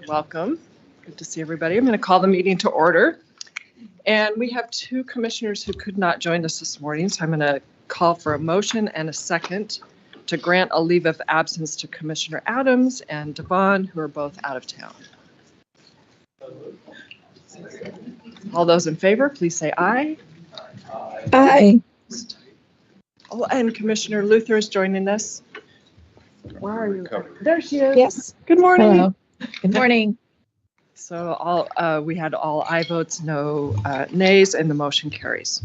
Welcome. Good to see everybody. I'm going to call the meeting to order. And we have two commissioners who could not join us this morning, so I'm going to call for a motion and a second to grant a leave of absence to Commissioner Adams and Devon, who are both out of town. All those in favor, please say aye. Aye. Oh, and Commissioner Luther is joining us. Where are you? There she is. Yes. Good morning. Hello. Good morning. So we had all aye votes, no nays, and the motion carries.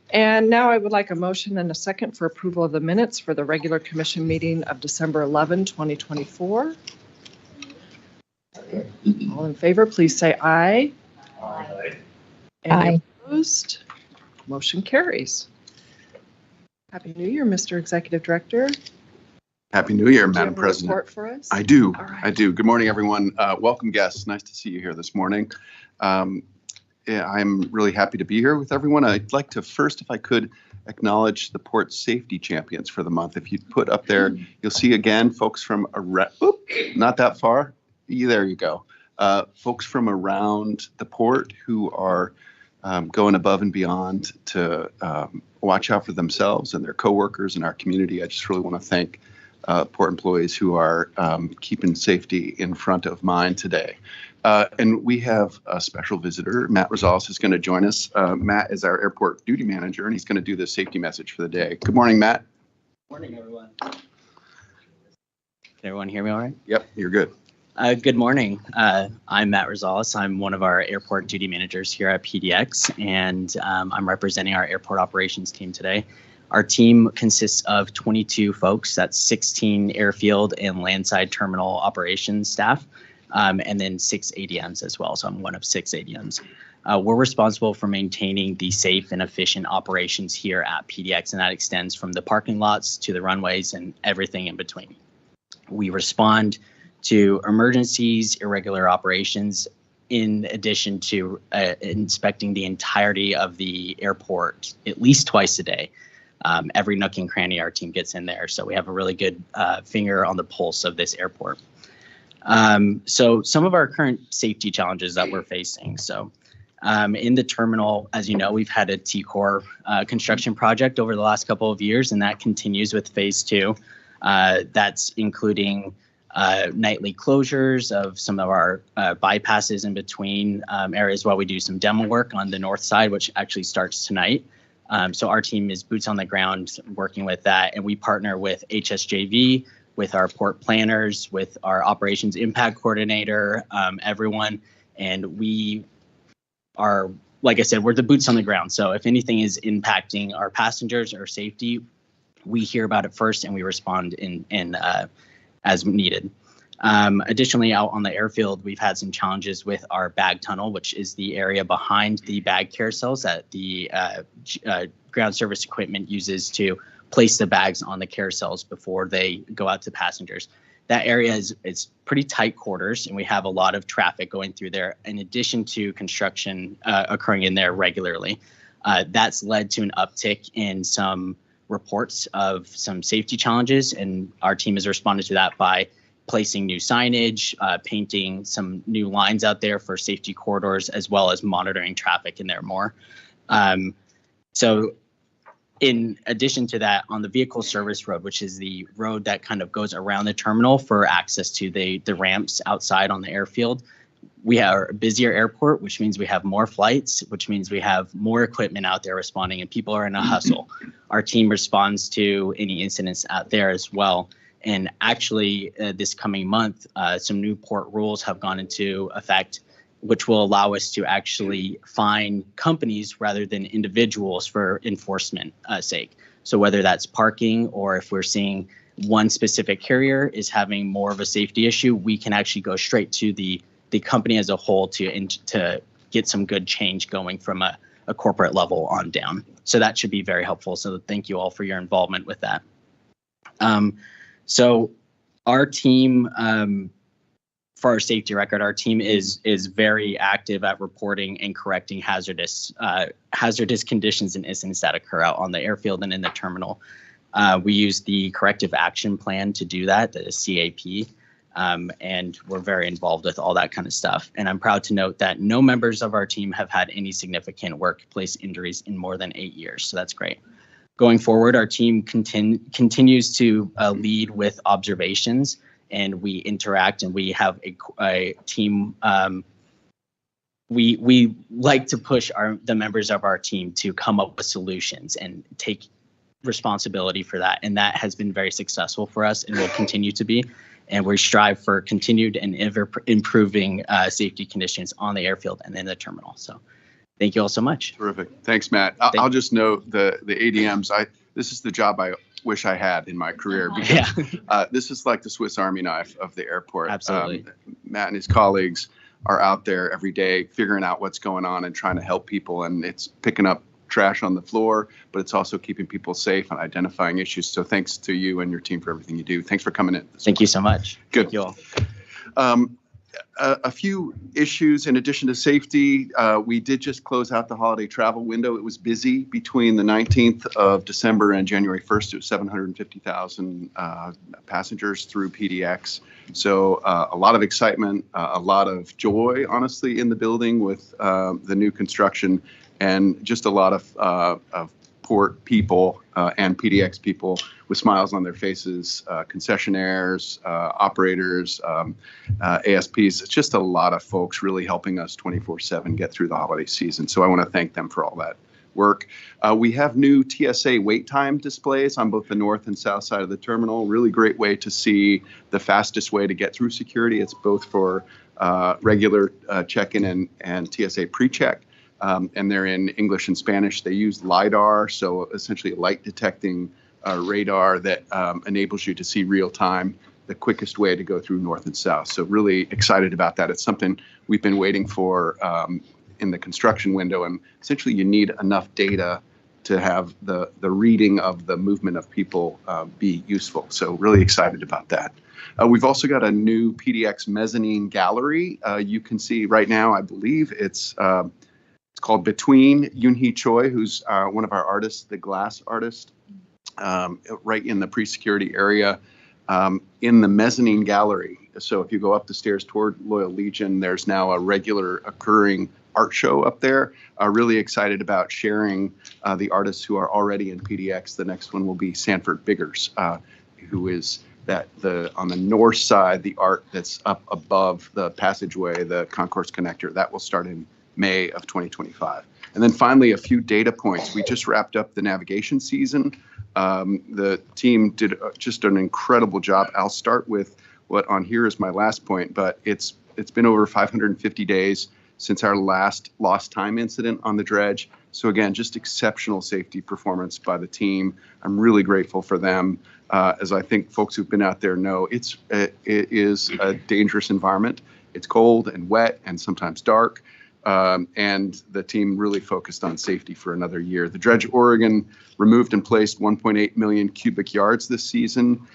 And now I would like a motion and a second for approval of the minutes for the regular commission meeting of December 11, 2024. All in favor, please say aye. Aye. Any opposed? Motion carries. Happy New Year, Mr. Executive Director. Happy New Year, Do you Madam have a President. report for us? I do. All right. I do. Good morning, everyone. Welcome, guests. Nice to see you here this morning. Yeah, I'm really happy to be here with everyone. I'd like to first, if I could, acknowledge the port safety champions for the month. If you put up there, you'll see again folks from not that far. There you go. Folks from around the port who are going above and beyond to watch out for themselves and their coworkers and our community. I just really want to thank port employees who are keeping safety in front of mind today. And we have a special visitor. Matt Rosales is going to join us. Matt is our airport duty manager, and he's going to do the safety message for the day. Good morning, Matt. Good morning, everyone. Can everyone hear me all right? Yep, you're good. Good morning. I'm Matt Rosales. I'm one of our airport duty managers here at PDX, and I'm representing our airport operations team today. Our team consists of 22 folks. That's 16 airfield and landside terminal operations staff, and then 6 ADMs as well. So I'm one of 6 ADMs. We're responsible for maintaining the safe and efficient operations here at PDX, and that extends from the parking lots to the runways and everything in between. We respond to emergencies, irregular operations, in addition to inspecting the entirety of the airport at least twice a day. Every nook and cranny our team gets in there, so we have a really good finger on the pulse of this airport. So some of our current safety challenges that we're facing. So in the terminal, as you know, we've had a T-Core construction project over the last couple of years, and that continues with phase 2. That's including nightly closures of some of our bypasses in between areas while we do some demo work on the north side, which actually starts tonight. So our team is boots on the ground working with that, and we partner with HSJV, with our port planners, with our operations impact coordinator, everyone. And we are, like I said, we're the boots on the ground. So if anything is impacting our passengers or safety, we hear about it first and we respond in as needed. Additionally, out on the airfield, we've had some challenges with our bag tunnel, which is the area behind the bag carousels that the ground service equipment uses to place the bags on the carousels before they go out to passengers. That area is pretty tight quarters, and we have a lot of traffic going through there, in addition to construction occurring in there regularly. That's led to an uptick in some reports of some safety challenges, and our team has responded to that by placing new signage, painting some new lines out there for safety corridors, as well as monitoring traffic in there more. So in addition to that, on the vehicle service road, which is the road that kind of goes around the terminal for access to the ramps outside on the airfield, we are a busier airport, which means we have more flights, which means we have more equipment out there responding, and people are in a hustle. Our team responds to any incidents out there as well. And actually, this coming month, some new port rules have gone into effect, which will allow us to actually fine companies rather than individuals for enforcement sake. So whether that's parking, or if we're seeing one specific carrier is having more of a safety issue, we can actually go straight to the company as a whole to get some good change going from a corporate level on down. So that should be very helpful. So thank you all for your involvement with that. So our team, for our safety record, our team is very active at reporting and correcting hazardous conditions and incidents that occur out on the airfield and in the terminal. We use the corrective action plan to do that, the CAP. And we're very involved with all that kind of stuff. And I'm proud to note that no members of our team have had any significant workplace injuries in more than 8 years. So that's great. Going forward, our team continues to lead with observations, and we interact, and we have a team. We like to push the members of our team to come up with solutions and take responsibility for that. And that has been very successful for us and will continue to be. And we strive for continued and ever improving safety conditions on the airfield and in the terminal. So thank you all so much. Terrific. Thanks, Matt. I'll just note the ADMs. This is the job I wish I had in my career, because this is like the Swiss Army knife of the airport. Absolutely. Matt and his colleagues are out there every day figuring out what's going on and trying to help people. And it's picking up trash on the floor, but it's also keeping people safe and identifying issues. So thanks to you and your team for everything you do. Thanks for coming in. Thank you so much. Good. Thank you all. A few issues in addition to safety. We did just close out the holiday travel window. It was busy between the 19th of December and January 1st. It was 750,000 passengers through PDX. So a lot of excitement, a lot of joy, honestly, in the building with the new construction, and just a lot of port people and PDX people with smiles on their faces, concessionaires, operators, ASPs. It's just a lot of folks really helping us 24/7 get through the holiday season. So I want to thank them for all that work. We have new TSA wait time displays on both the north and south side of the terminal. Really great way to see the fastest way to get through security. It's both for regular check-in and TSA pre-check. And they're in English and Spanish. They use LiDAR, so essentially a light detecting radar that enables you to see real time the quickest way to go through north and south. So really excited about that. It's something we've been waiting for in the construction window, and essentially you need enough data to have the reading of the movement of people be useful. So really excited about that. We've also got a new PDX mezzanine gallery. You can see right now, I believe it's called Between Yoonhee Choi, who's one of our artists, the glass artist, right in the pre-security area in the mezzanine gallery. So if you go up the stairs toward Loyal Legion, there's now a regular occurring art show up there. Really excited about sharing the artists who are already in PDX. The next one will be Sanford Biggers, who is on the north side, the art that's up above the passageway, the concourse connector. That will start in May of 2025. And then finally, a few data points. We just wrapped up the navigation season. The team did just an incredible job. I'll start with what on here is my last point, but it's been over 550 days since our last lost time incident on the dredge. So again, just exceptional safety performance by the team. I'm really grateful for them. As I think folks who've been out there know, it is a dangerous environment. It's cold and wet and sometimes dark. And the team really focused on safety for another year. The Dredge Oregon removed and placed 1.8 million cubic yards this season.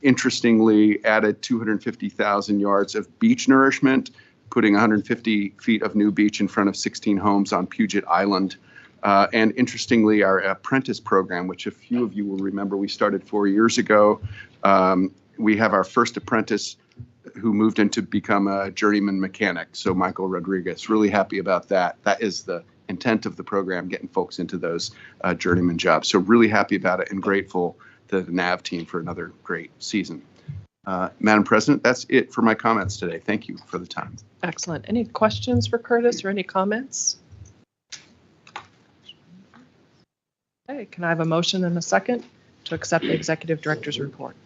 Interestingly, added 250,000 yards of beach nourishment, putting 150 feet of new beach in front of 16 homes on Puget Island. And interestingly, our apprentice program, which a few of you will remember we started 4 years ago, we have our first apprentice who moved in to become a journeyman mechanic. So Michael Rodriguez, really happy about that. That is the intent of the program, getting folks into those journeyman jobs. So really happy about it and grateful to the NAV team for another great season. Madam President, that's it for my comments today. Thank you for the time. Excellent. Any questions for Curtis or any comments? Okay, can I have a motion and a second to accept the executive director's report?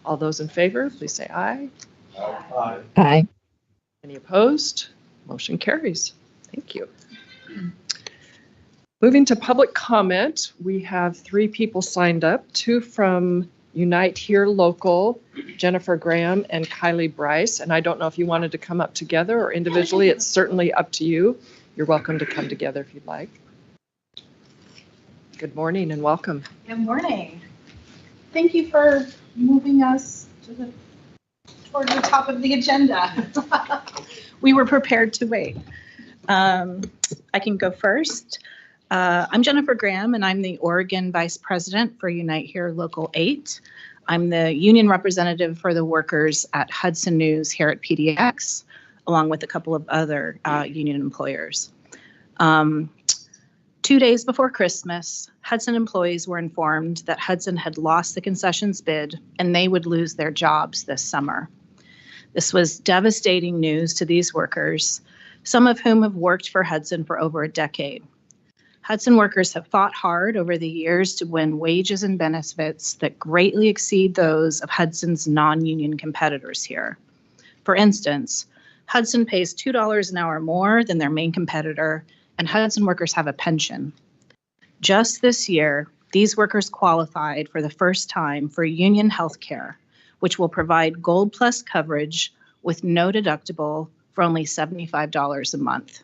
All those in favor, please say aye. Aye. Aye. Any opposed? Motion carries. Thank you. Moving to public comment, we have 3 people signed up, 2 from Unite Here Local, Jennifer Graham and Kylie Bryce. And I don't know if you wanted to come up together or individually. It's certainly up to you. You're welcome to come together if you'd like. Good morning and welcome. Good morning. Thank you for moving us toward the top of the agenda. We were prepared to wait. I can go first. I'm Jennifer Graham, and I'm the Oregon Vice President for Unite Here Local 8. I'm the union representative for the workers at Hudson News here at PDX, along with a couple of other union employers. 2 days before Christmas, Hudson employees were informed that Hudson had lost the concessions bid and they would lose their jobs this summer. This was devastating news to these workers, some of whom have worked for Hudson for over a decade. Hudson workers have fought hard over the years to win wages and benefits that greatly exceed those of Hudson's non-union competitors here. For instance, Hudson pays $2 an hour more than their main competitor, and Hudson workers have a pension. Just this year, these workers qualified for the first time for union health care, which will provide Gold Plus coverage with no deductible for only $75 a month.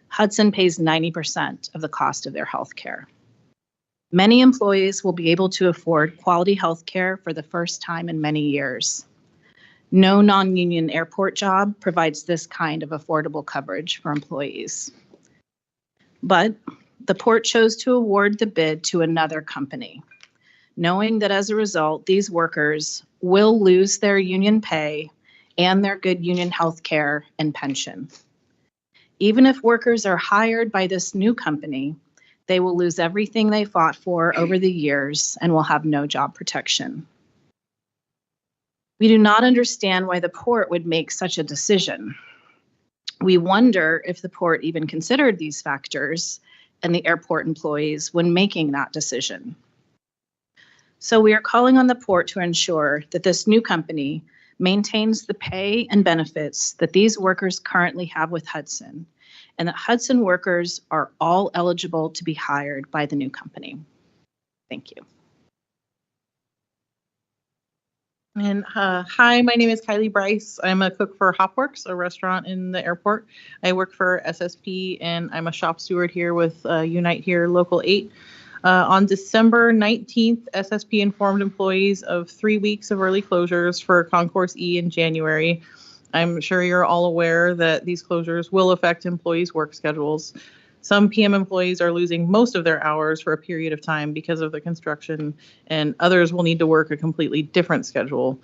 Hudson pays 90% of the cost of their health care. Many employees will be able to afford quality health care for the first time in many years. No non-union airport job provides this kind of affordable coverage for employees. But the port chose to award the bid to another company, knowing that as a result, these workers will lose their union pay and their good union health care and pension. Even if workers are hired by this new company, they will lose everything they fought for over the years and will have no job protection. We do not understand why the port would make such a decision. We wonder if the port even considered these factors and the airport employees when making that decision. So we are calling on the port to ensure that this new company maintains the pay and benefits that these workers currently have with Hudson, and that Hudson workers are all eligible to be hired by the new company. Thank you. And hi, my name is Kylie Bryce. I'm a cook for Hopworks, a restaurant in the airport. I work for SSP, and I'm a shop steward here with Unite Here Local 8. On December 19th, SSP informed employees of 3 weeks of early closures for Concourse E in January. I'm sure you're all aware that these closures will affect employees' work schedules. Some PM employees are losing most of their hours for a period of time because of the construction, and others will need to work a completely different schedule.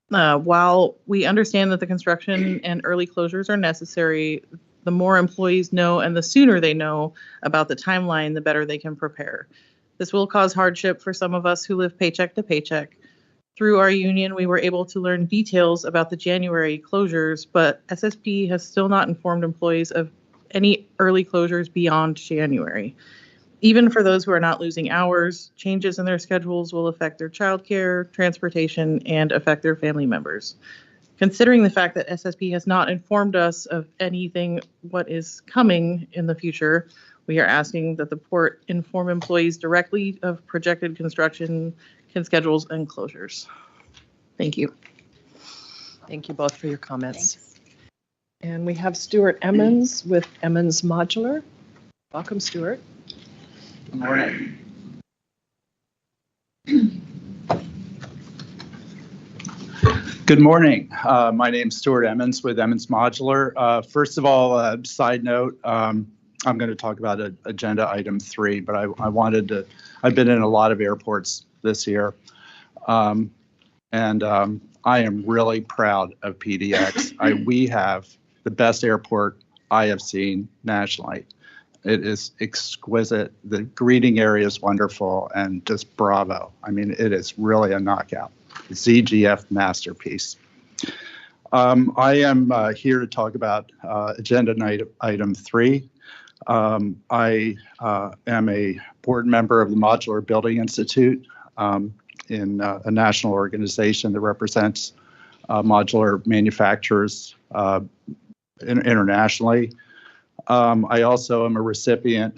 While we understand that the construction and early closures are necessary, the more employees know and the sooner they know about the timeline, the better they can prepare. This will cause hardship for some of us who live paycheck to paycheck. Through our union, we were able to learn details about the January closures, but SSP has still not informed employees of any early closures beyond January. Even for those who are not losing hours, changes in their schedules will affect their childcare, transportation, and affect their family members. Considering the fact that SSP has not informed us of anything what is coming in the future, we are asking that the port inform employees directly of projected construction schedules and closures. Thank you. Thank you both for your comments. Thanks. And we have Stuart Emmons with Emmons Modular. Welcome, Stuart. Good morning. Good morning. My name's Stuart Emmons with Emmons Modular. First of all, side note, I'm going to talk about agenda item 3, but I've been in a lot of airports this year, and I am really proud of PDX. We have the best airport I have seen nationally. It is exquisite. The greeting area is wonderful, and just bravo. I mean, it is really a knockout. ZGF masterpiece. I am here to talk about agenda item 3. I am a board member of the Modular Building Institute in a national organization that represents modular manufacturers internationally. I also am a recipient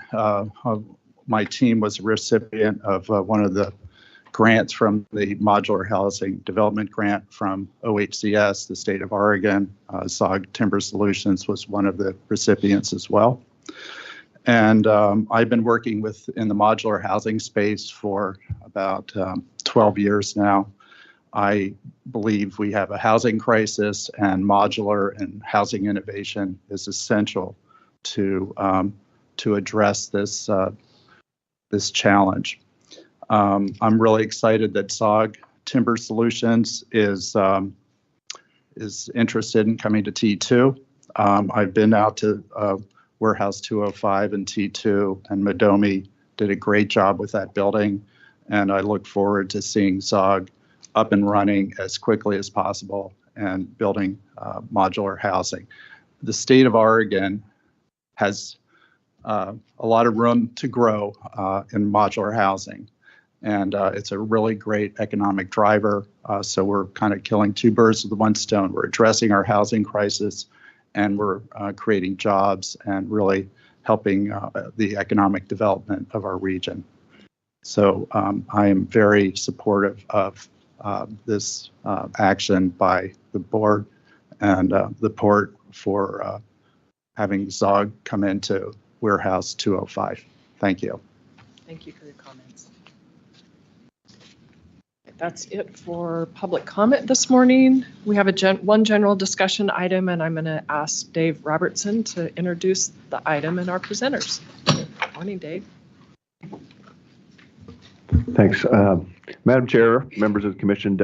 my team was a recipient of one of the grants from the Modular Housing Development Grant from OHCS, the state of Oregon. SOG Timber Solutions was one of the recipients as well. And I've been working in the modular housing space for about 12 years now. I believe we have a housing crisis, and modular and housing innovation is essential to address this challenge. I'm really excited that SOG Timber Solutions is interested in coming to T2. I've been out to Warehouse 205 and T2, and Madomi did a great job with that building. And I look forward to seeing Zog up and running as quickly as possible and building modular housing. The state of Oregon has a lot of room to grow in modular housing. And it's a really great economic driver. So we're kind of killing two birds with one stone. We're addressing our housing crisis, and we're creating jobs and really helping the economic development of our region. So I am very supportive of this action by the board and the port for having Zog come into Warehouse 205. Thank you. Thank you for your comments. That's it for public comment this morning. We have one general discussion item, and I'm going to ask Dave Robertson to introduce the item and our presenters. Morning, Dave. Thanks. Madam Chair, members of the Commission,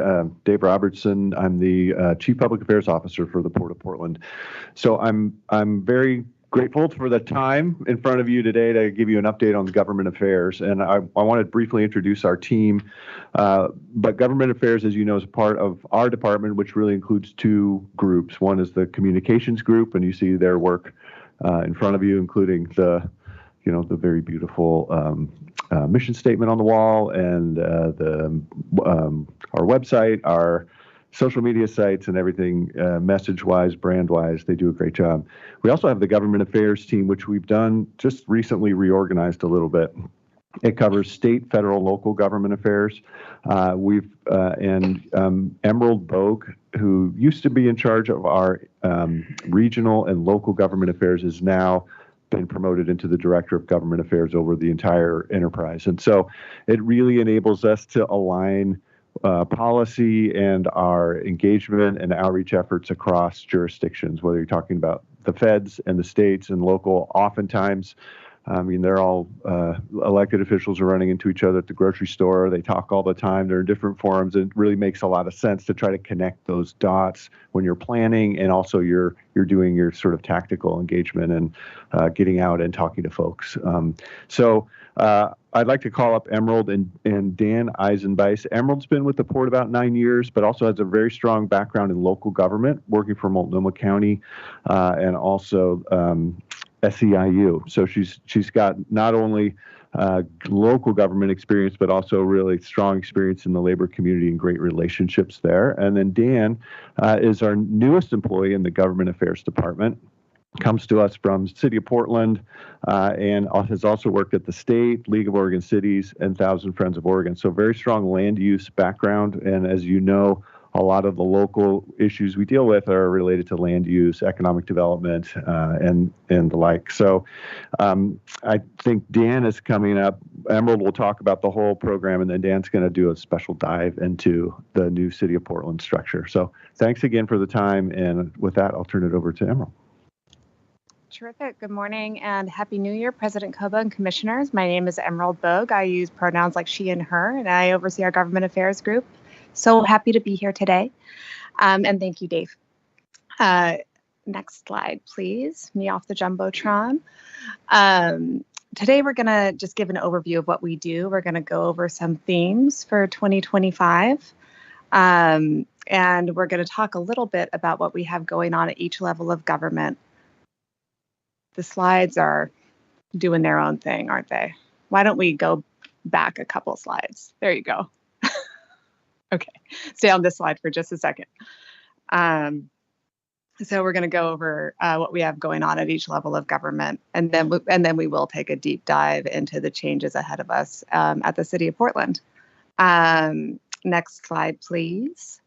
Dave Robertson. I'm the Chief Public Affairs Officer for the Port of Portland. So I'm very grateful for the time in front of you today to give you an update on government affairs. And I want to briefly introduce our team. But government affairs, as you know, is a part of our department, which really includes two groups. One is the communications group, and you see their work in front of you, including the very beautiful mission statement on the wall, and our website, our social media sites, and everything message-wise, brand-wise. They do a great job. We also have the government affairs team, which we've done just recently reorganized a little bit. It covers state, federal, local government affairs. Emerald Bogue, who used to be in charge of our regional and local government affairs, is now been promoted into the Director of Government Affairs over the entire enterprise. And so it really enables us to align policy and our engagement and outreach efforts across jurisdictions, whether you're talking about the feds and the states and local. Oftentimes, I mean, they're all elected officials are running into each other at the grocery store. They talk all the time. They're in different forums. It really makes a lot of sense to try to connect those dots when you're planning, and also you're doing your sort of tactical engagement and getting out and talking to folks. So I'd like to call up Emerald and Dan Eisenbeis. Emerald's been with the port about 9 years, but also has a very strong background in local government, working for Multnomah County and also SEIU. So she's got not only local government experience, but also really strong experience in the labor community and great relationships there. And then Dan is our newest employee in the Government Affairs Department. Comes to us from City of Portland and has also worked at the state, League of Oregon Cities, and Thousand Friends of Oregon. So very strong land use background. And as you know, a lot of the local issues we deal with are related to land use, economic development, and the like. So I think Dan is coming up. Emerald will talk about the whole program, and then Dan's going to do a special dive into the new City of Portland structure. So thanks again for the time. And with that, I'll turn it over to Emerald. Terrific. Good morning and Happy New Year, President Koba and Commissioners. My name is Emerald Bogue. I use pronouns like she and her, and I oversee our government affairs group. So happy to be here today. And thank you, Dave. Next slide, please. Me off the Jumbotron. Today, we're going to just give an overview of what we do. We're going to go over some themes for 2025. And we're going to talk a little bit about what we have going on at each level of government. The slides are doing their own thing, aren't they? Why don't we go back a couple slides? There you go. Okay, stay on this slide for just a second. So we're going to go over what we have going on at each level of government, and then we will take a deep dive into the changes ahead of us at the City of Portland. Next slide, please.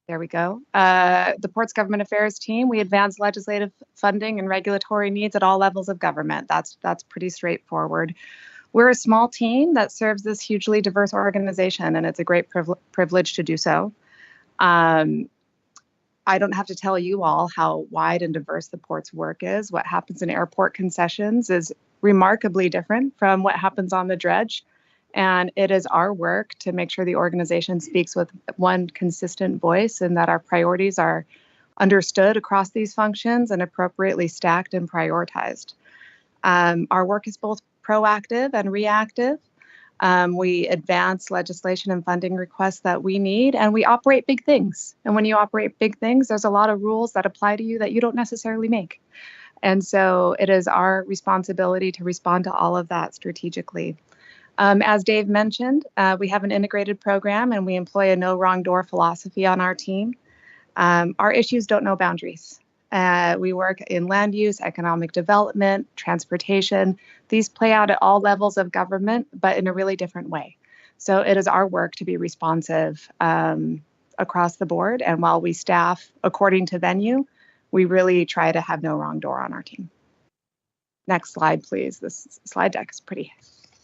There we go. The Port's Government Affairs team, we advance legislative funding and regulatory needs at all levels of government. That's pretty straightforward. We're a small team that serves this hugely diverse organization, and it's a great privilege to do so. I don't have to tell you all how wide and diverse the Port's work is. What happens in airport concessions is remarkably different from what happens on the dredge. And it is our work to make sure the organization speaks with one consistent voice and that our priorities are understood across these functions and appropriately stacked and prioritized. Our work is both proactive and reactive. We advance legislation and funding requests that we need, and we operate big things. And when you operate big things, there's a lot of rules that apply to you that you don't necessarily make. And so it is our responsibility to respond to all of that strategically. As Dave mentioned, we have an integrated program and we employ a no wrong door philosophy on our team. Our issues don't know boundaries. We work in land use, economic development, transportation. These play out at all levels of government, but in a really different way. So it is our work to be responsive across the board. And while we staff according to venue, we really try to have no wrong door on our team. Next slide, please. This slide deck is pretty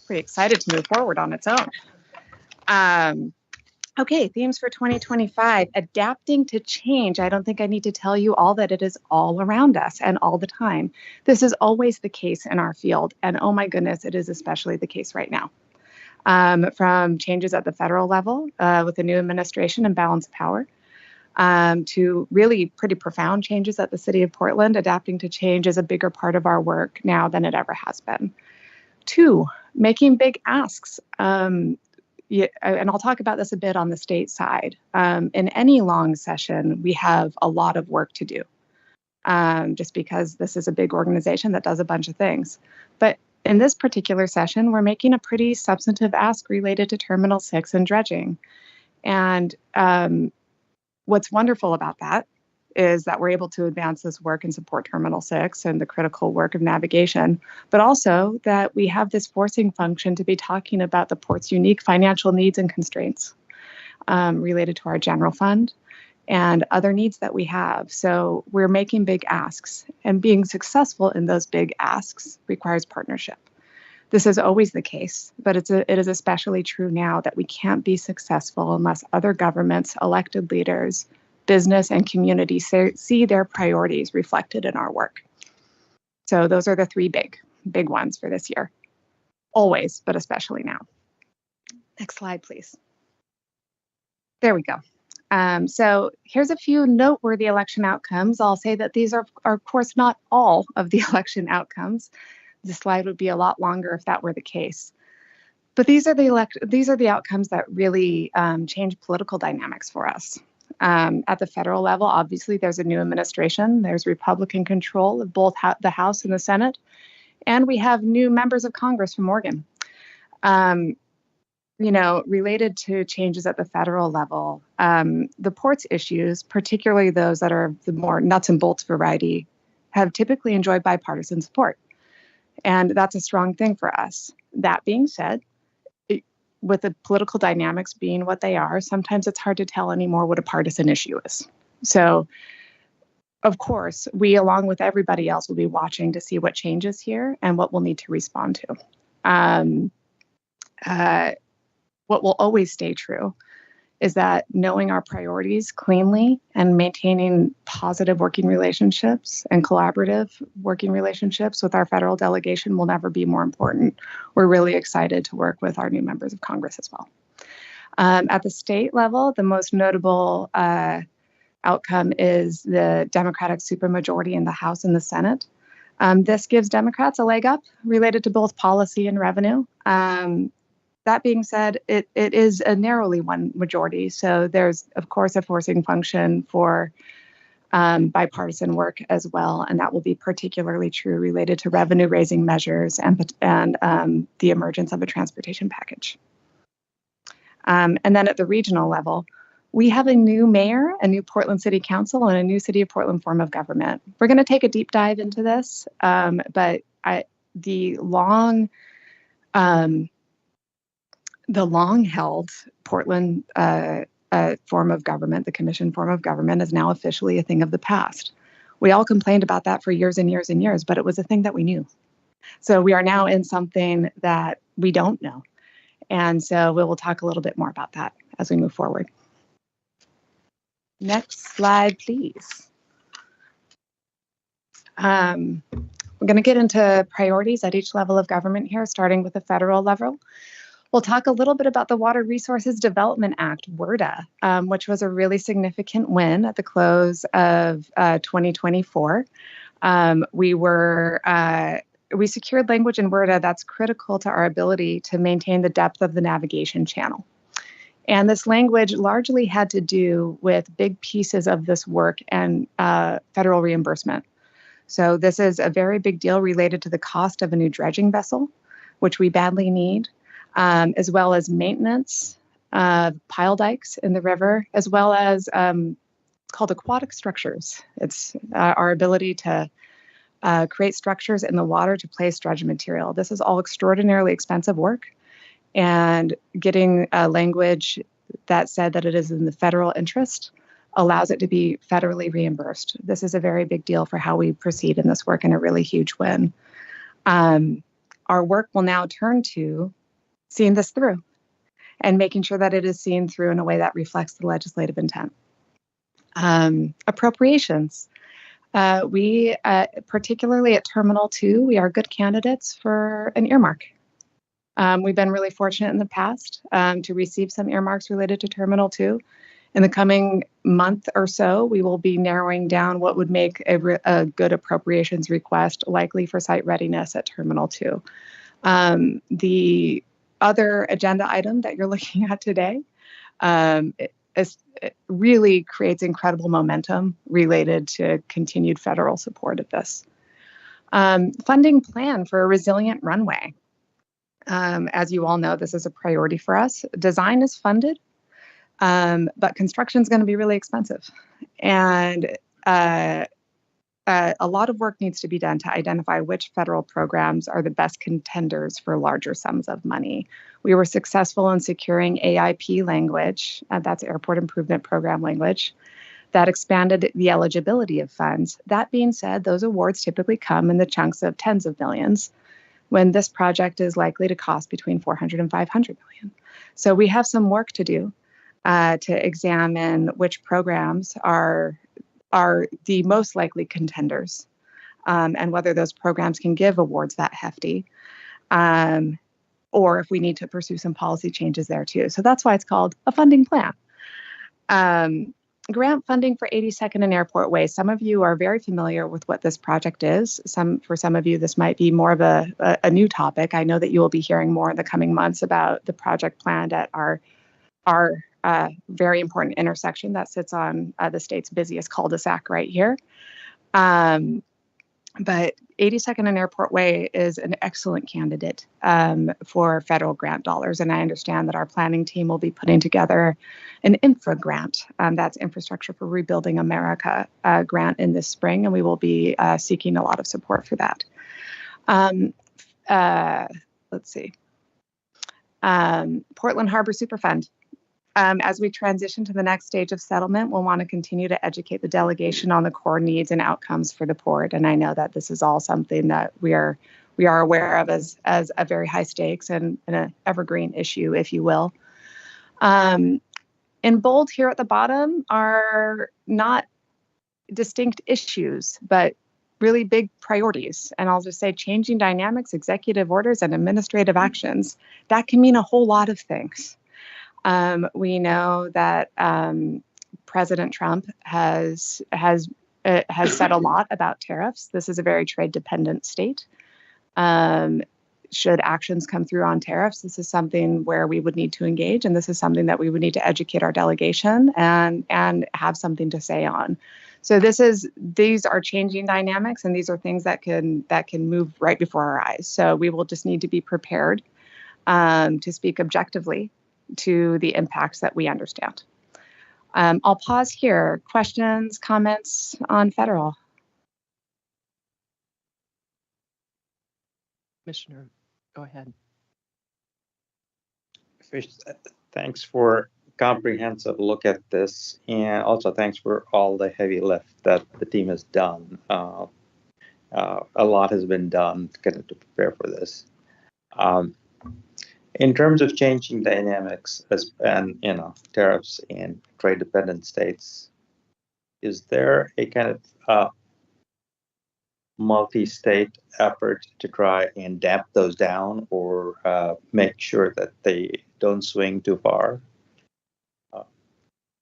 excited to move forward on its own. Okay, themes for 2025, adapting to change. I don't think I need to tell you all that it is all around us and all the time. This is always the case in our field, and oh my goodness, it is especially the case right now. From changes at the federal level with the new administration and balance of power, to really pretty profound changes at the city of Portland, adapting to change is a bigger part of our work now than it ever has been. 2, making big asks. And I'll talk about this a bit on the state side. In any long session, we have a lot of work to do, just because this is a big organization that does a bunch of things. But in this particular session, we're making a pretty substantive ask related to Terminal 6 and dredging. And what's wonderful about that is that we're able to advance this work and support Terminal 6 and the critical work of navigation, but also that we have this forcing function to be talking about the port's unique financial needs and constraints related to our general fund and other needs that we have. So we're making big asks, and being successful in those big asks requires partnership. This is always the case, but it is especially true now that we can't be successful unless other governments, elected leaders, business and community see their priorities reflected in our work. So those are the 3 big ones for this year. Always, but especially now. Next slide, please. There we go. So here's a few noteworthy election outcomes. I'll say that these are of course, not all of the election outcomes. This slide would be a lot longer if that were the case. But these are the outcomes that really change political dynamics for us. At the federal level, obviously, there's a new administration. There's Republican control of both the House and the Senate. And we have new members of Congress from Oregon. Related to changes at the federal level, the ports issues, particularly those that are the more nuts and bolts variety, have typically enjoyed bipartisan support. And that's a strong thing for us. That being said, with the political dynamics being what they are, sometimes it's hard to tell anymore what a partisan issue is. So, of course, we, along with everybody else, will be watching to see what changes here and what we'll need to respond to. What will always stay true is that knowing our priorities cleanly and maintaining positive working relationships and collaborative working relationships with our federal delegation will never be more important. We're really excited to work with our new members of Congress as well. At the state level, the most notable outcome is the Democratic supermajority in the House and the Senate. This gives Democrats a leg up related to both policy and revenue. That being said, it is a narrowly won majority. So there's, of course, a forcing function for bipartisan work as well. And that will be particularly true related to revenue raising measures and the emergence of a transportation package. And then at the regional level, we have a new mayor, a new Portland City Council, and a new City of Portland form of government. We're going to take a deep dive into this, but the long-held Portland form of government, the commission form of government, is now officially a thing of the past. We all complained about that for years and years and years, but it was a thing that we knew. So we are now in something that we don't know. And so we will talk a little bit more about that as we move forward. Next slide, please. We're going to get into priorities at each level of government here, starting with the federal level. We'll talk a little bit about the Water Resources Development Act, WRDA, which was a really significant win at the close of 2024. We secured language in WRDA that's critical to our ability to maintain the depth of the navigation channel. And this language largely had to do with big pieces of this work and federal reimbursement. So this is a very big deal related to the cost of a new dredging vessel, which we badly need, as well as maintenance of pile dikes in the river, as well as called aquatic structures. It's our ability to create structures in the water to place dredge material. This is all extraordinarily expensive work, and getting a language that said that it is in the federal interest allows it to be federally reimbursed. This is a very big deal for how we proceed in this work and a really huge win. Our work will now turn to seeing this through and making sure that it is seen through in a way that reflects the legislative intent. Appropriations. We, particularly at Terminal 2, we are good candidates for an earmark. We've been really fortunate in the past to receive some earmarks related to Terminal 2. In the coming month or so, we will be narrowing down what would make a good appropriations request, likely for site readiness at Terminal 2. The other agenda item that you're looking at today it really creates incredible momentum related to continued federal support of this. Funding plan for a resilient runway. As you all know, this is a priority for us. Design is funded, but construction is going to be really expensive. And a lot of work needs to be done to identify which federal programs are the best contenders for larger sums of money. We were successful in securing AIP language, that's Airport Improvement Program language, that expanded the eligibility of funds. That being said, those awards typically come in the chunks of tens of millions, when this project is likely to cost between 400 and 500 million. So we have some work to do to examine which programs are the most likely contenders, and whether those programs can give awards that hefty, or if we need to pursue some policy changes there too. So that's why it's called a funding plan. Grant funding for 82nd and Airport Way. Some of you are very familiar with what this project is. For some of you, this might be more of a new topic. I know that you will be hearing more in the coming months about the project planned at our very important intersection that sits on the state's busiest cul-de-sac right here. But 82nd and Airport Way is an excellent candidate for federal grant dollars. And I understand that our planning team will be putting together an infra grant, that's Infrastructure for Rebuilding America grant in this spring. And we will be seeking a lot of support for that. Let's see. Portland Harbor Superfund. As we transition to the next stage of settlement, we'll want to continue to educate the delegation on the core needs and outcomes for the port. And I know that this is all something that we are aware of as a very high stakes and an evergreen issue, if you will. In bold here at the bottom are not distinct issues, but really big priorities. And I'll just say changing dynamics, executive orders, and administrative actions. That can mean a whole lot of things. We know that President Trump has said a lot about tariffs. This is a very trade-dependent state. Should actions come through on tariffs, this is something where we would need to engage, and this is something that we would need to educate our delegation and have something to say on. So these are changing dynamics, and these are things that can move right before our eyes. So we will just need to be prepared to speak objectively to the impacts that we understand. I'll pause here. Questions, comments on federal? Commissioner, go ahead. First, thanks for comprehensive look at this, and also thanks for all the heavy lift that the team has done. A lot has been done to prepare for this. In terms of changing dynamics and tariffs in trade-dependent states, is there a kind of multi-state effort to try and damp those down or make sure that they don't swing too far?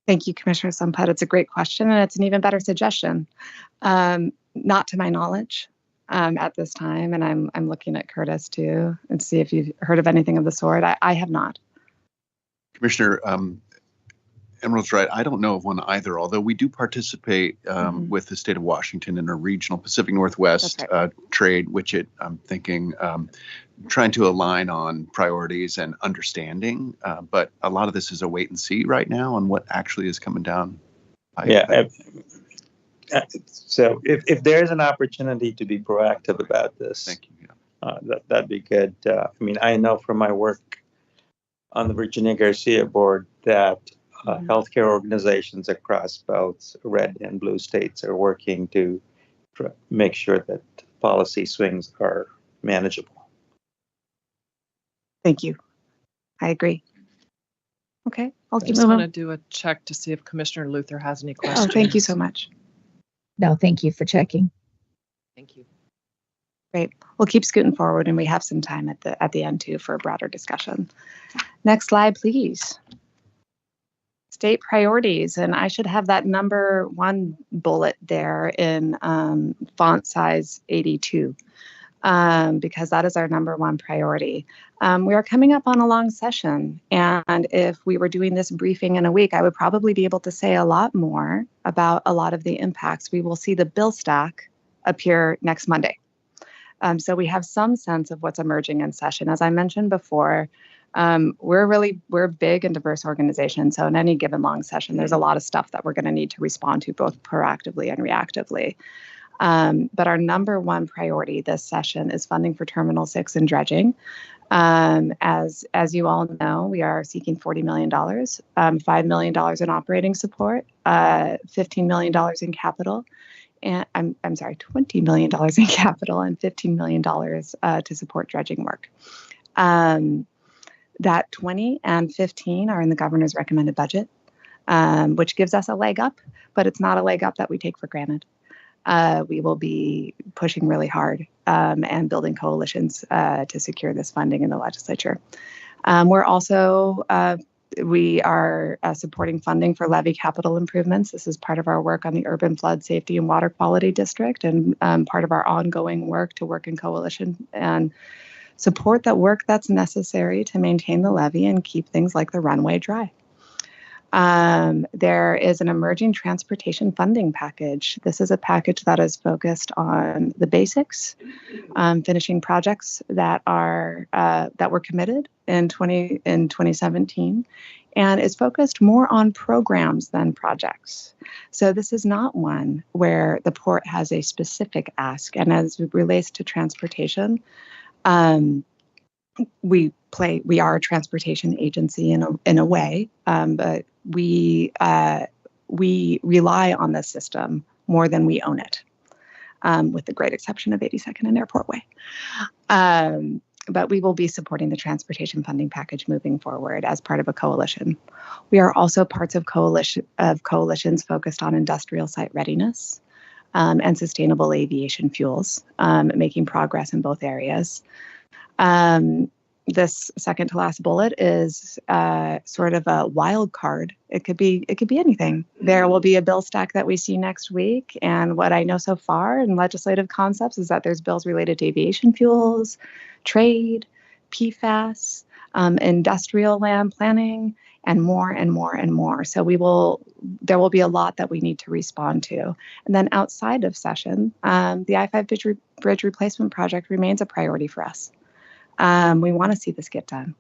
Thank you, Commissioner Samput. It's a great question, and it's an even better suggestion. Not to my knowledge at this time, and I'm looking at Curtis too and see if you've heard of anything of the sort. I have not. Commissioner, Emerald's right. I don't know of one either, although we do participate with the state of Washington in a regional Pacific Northwest trade, which I'm thinking trying to align on priorities and understanding. But a lot of this is a wait and see right now on what actually is coming down. So if there's an opportunity to be proactive about this, thank you. Yeah. That'd be good. I mean, I know from my work on the Virginia Garcia board that healthcare organizations across both red and blue states are working to make sure that policy swings are manageable. Thank you. I agree. Okay, I'll I keep just want moving. to do a check to see if Commissioner Luther has any Oh, questions. thank you so much. No, thank you for checking. Thank you. Great. We'll keep scooting forward, and we have some time at the end too for a broader discussion. Next slide, please. State priorities, and I should have that number 1 bullet there in font size 82 because that is our number 1 priority. We are coming up on a long session, and if we were doing this briefing in a week, I would probably be able to say a lot more about a lot of the impacts. We will see the bill stack appear next Monday. So we have some sense of what's emerging in session. As I mentioned before, we're a big and diverse organization. So in any given long session, there's a lot of stuff that we're going to need to respond to both proactively and reactively. But our number 1 priority this session is funding for Terminal 6 and dredging. As you all know, we are seeking $40 million, $5 million in operating support, $15 million in capital. And I'm sorry, $20 million in capital and $15 million to support dredging work. That 20 and 15 are in the governor's recommended budget, which gives us a leg up, but it's not a leg up that we take for granted. We will be pushing really hard and building coalitions to secure this funding in the legislature. We're also we are supporting funding for levee capital improvements. This is part of our work on the Urban Flood Safety and Water Quality District and part of our ongoing work to work in coalition and support that work that's necessary to maintain the levee and keep things like the runway dry. There is an emerging transportation funding package. This is a package that is focused on the basics, finishing projects that were committed in 2017, and is focused more on programs than projects. So this is not one where the port has a specific ask. And as it relates to transportation, we are a transportation agency in a way, but we rely on the system more than we own it, with the great exception of 82nd and Airport Way. But we will be supporting the transportation funding package moving forward as part of a coalition. We are also parts of coalitions focused on industrial site readiness and sustainable aviation fuels, making progress in both areas. This second to last bullet is sort of a wild card. It could be anything. There will be a bill stack that we see next week. And what I know so far in legislative concepts is that there's bills related to aviation fuels, trade, PFAS, industrial land planning, and more and more and more. So there will be a lot that we need to respond to. And then outside of session, the I-5 bridge replacement project remains a priority for us. We want to see this get done.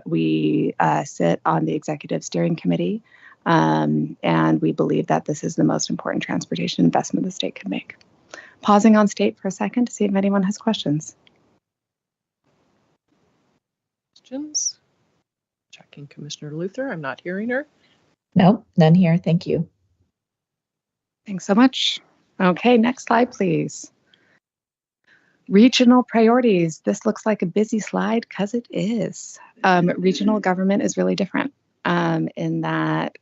We sit on the executive steering committee, and we believe that this is the most important transportation investment the state can make. Pausing on state for a second to see if anyone has questions. Questions? Checking Commissioner Luther. I'm not hearing her. No, none here. Thank you. Thanks so much. Okay, next slide, please. Regional priorities. This looks like a busy slide because it is. Regional government is really different. in that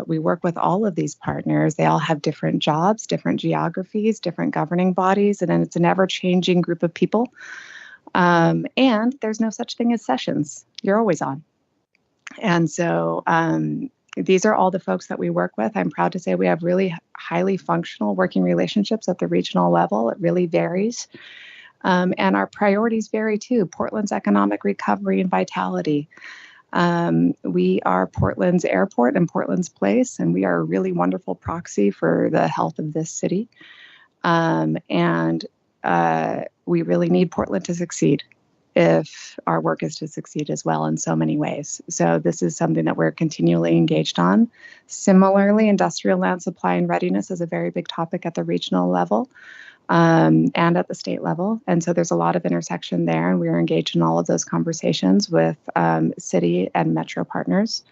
we work with all of these partners. They all have different jobs, different geographies, different governing bodies, and then it's an ever-changing group of people. And there's no such thing as sessions. You're always on. And so these are all the folks that we work with. I'm proud to say we have really highly functional working relationships at the regional level. It really varies. And our priorities vary too. Portland's economic recovery and vitality. We are Portland's airport and Portland's place, and we are a really wonderful proxy for the health of this city. And we really need Portland to succeed if our work is to succeed as well in so many ways. So this is something that we're continually engaged on. Similarly, industrial land supply and readiness is a very big topic at the regional level and at the state level. And so there's a lot of intersection there, and we're engaged in all of those conversations with city and metro partners.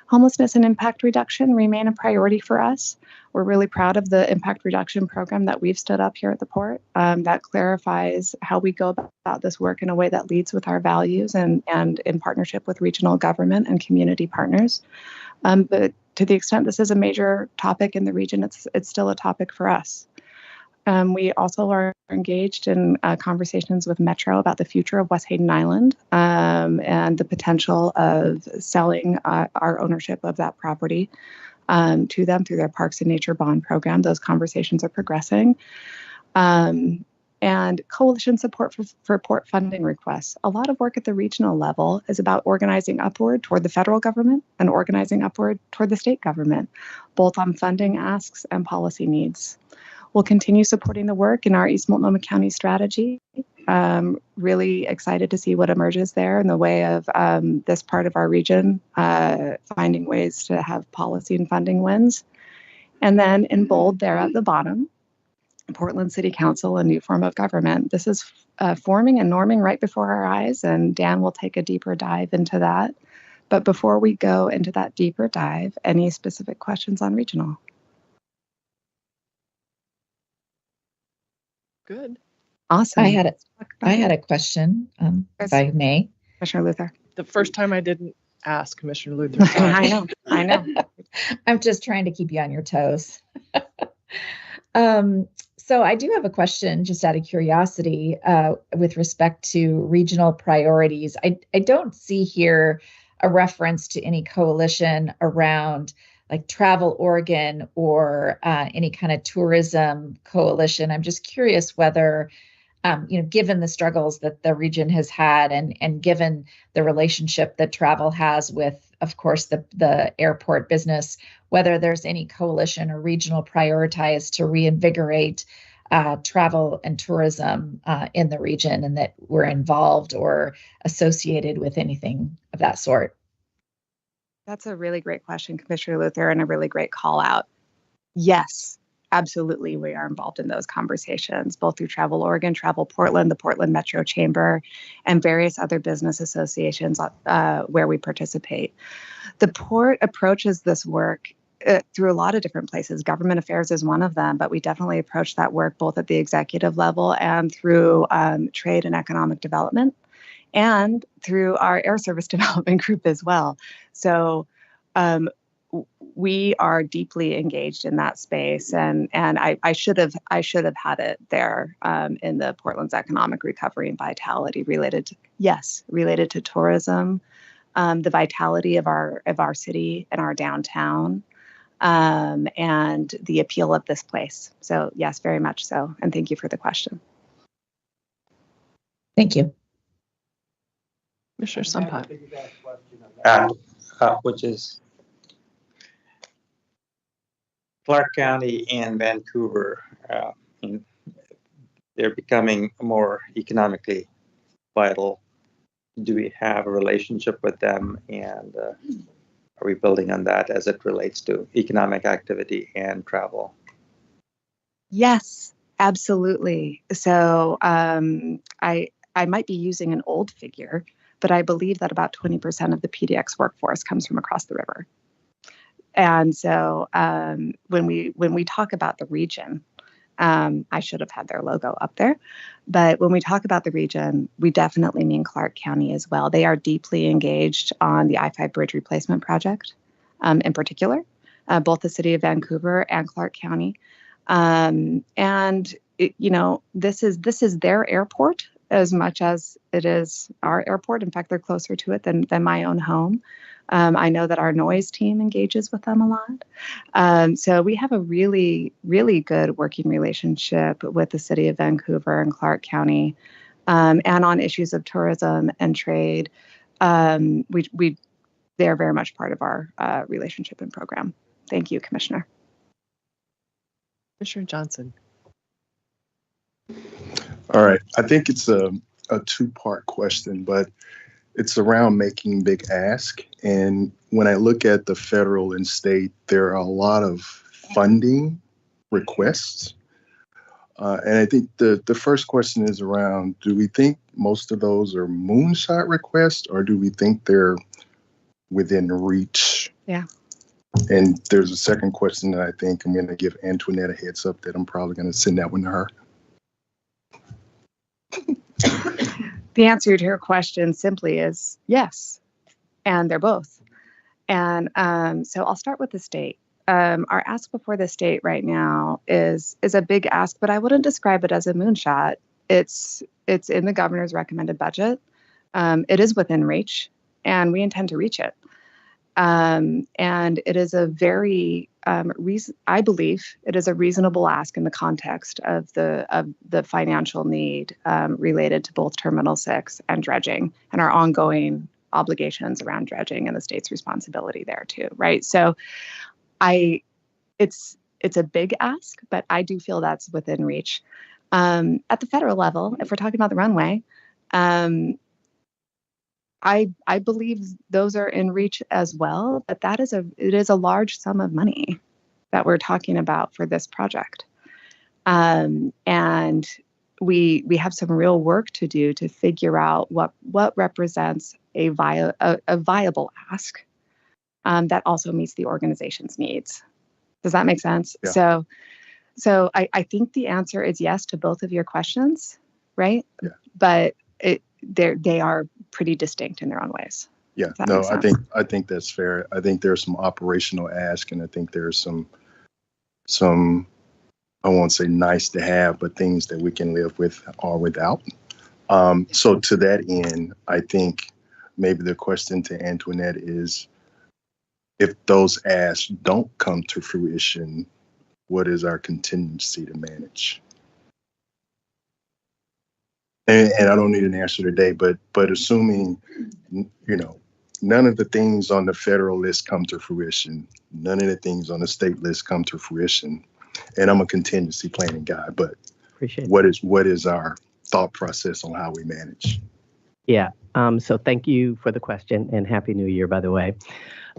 Homelessness and impact reduction remain a priority for us. We're really proud of the impact reduction program that we've stood up here at the Port that clarifies how we go about this work in a way that leads with our values and in partnership with regional government and community partners. But to the extent this is a major topic in the region, it's still a topic for us. We also are engaged in conversations with Metro about the future of West Hayden Island and the potential of selling our ownership of that property to them through their Parks and Nature Bond program. Those conversations are progressing. And coalition support for port funding requests. A lot of work at the regional level is about organizing upward toward the federal government and organizing upward toward the state government, both on funding asks and policy needs. We'll continue supporting the work in our East Multnomah County strategy. Really excited to see what emerges there in the way of this part of our region finding ways to have policy and funding wins. And then in bold there at the bottom, Portland City Council, a new form of government. This is forming and norming right before our eyes, and Dan will take a deeper dive into that. But before we go into that deeper dive, any specific questions on regional? Good. Awesome. I had a question, if I may. Commissioner Luther. The first time I didn't ask Commissioner Luther. I know. I'm just trying to keep you on your toes. So I do have a question, just out of curiosity, with respect to regional priorities. I don't see here a reference to any coalition around like Travel Oregon or any kind of tourism coalition. I'm just curious whether, given the struggles that the region has had and given the relationship that travel has with, of course, the airport business, whether there's any coalition or regional prioritized to reinvigorate travel and tourism in the region, and that we're involved or associated with anything of that sort. That's a really great question, Commissioner Luther, and a really great call out. Yes, absolutely. We are involved in those conversations, both through Travel Oregon, Travel Portland, the Portland Metro Chamber, and various other business associations where we participate. The Port approaches this work through a lot of different places. Government affairs is one of them, but we definitely approach that work both at the executive level and through trade and economic development, and through our air service development group as well. So we are deeply engaged in that space, and I should have had it there in the Portland's economic recovery and vitality related to tourism, the vitality of our city and our downtown, and the appeal of this place. So yes, very much so, and thank you for the question. Thank you. Commissioner Sampat. Which is Clark County and Vancouver. They're becoming more economically vital. Do we have a relationship with them, and are we building on that as it relates to economic activity and travel? Yes, absolutely. So I might be using an old figure, but I believe that about 20% of the PDX workforce comes from across the river. And so when we talk about the region, I should have had their logo up there. But when we talk about the region, we definitely mean Clark County as well. They are deeply engaged on the I-5 bridge replacement project in particular, both the city of Vancouver and Clark County. This is their airport as much as it is our airport. In fact, they're closer to it than my own home. I know that our noise team engages with them a lot. So we have a really, really good working relationship with the city of Vancouver and Clark County. And on issues of tourism and trade, they're very much part of our relationship and program. Thank you, Commissioner. Commissioner Johnson. All right. I think it's a two-part question, but it's around making big ask. And when I look at the federal and state, there are a lot of funding requests. And I think the first question is around, do we think most of those are moonshot requests, or do we think they're within reach? Yeah. And there's a second question that I think I'm going to give Antoinette a heads up that I'm probably going to send that one to her. The answer to your question simply is yes, and they're both. And so I'll start with the state. Our ask before the state right now is a big ask, but I wouldn't describe it as a moonshot. It's in the governor's recommended budget. It is within reach, and we intend to reach it. And it is a very I believe it is a reasonable ask in the context of the financial need related to both Terminal 6 and dredging and our ongoing obligations around dredging and the state's responsibility there too, right? So it's a big ask, but I do feel that's within reach. At the federal level, if we're talking about the runway, I believe those are in reach as well, but it is a large sum of money that we're talking about for this project. And we have some real work to do to figure out what represents a viable ask that also meets the organization's needs. Does that make sense? Yeah. So I think the answer is yes to both of your questions, right? Yeah. But they are pretty distinct in their own ways. Yeah, no, I think that's fair. I think there's some operational ask, and I think there's some I won't say nice to have, but things that we can live with or without. So to that end, I think maybe the question to Antoinette is, if those asks don't come to fruition, what is our contingency to manage? And I don't need an answer today, but assuming, none of the things on the federal list come to fruition, none of the things on the state list come to fruition, and I'm a contingency planning guy, but what is our thought process on how we manage? Yeah. So thank you for the question, and Happy New Year, by the way.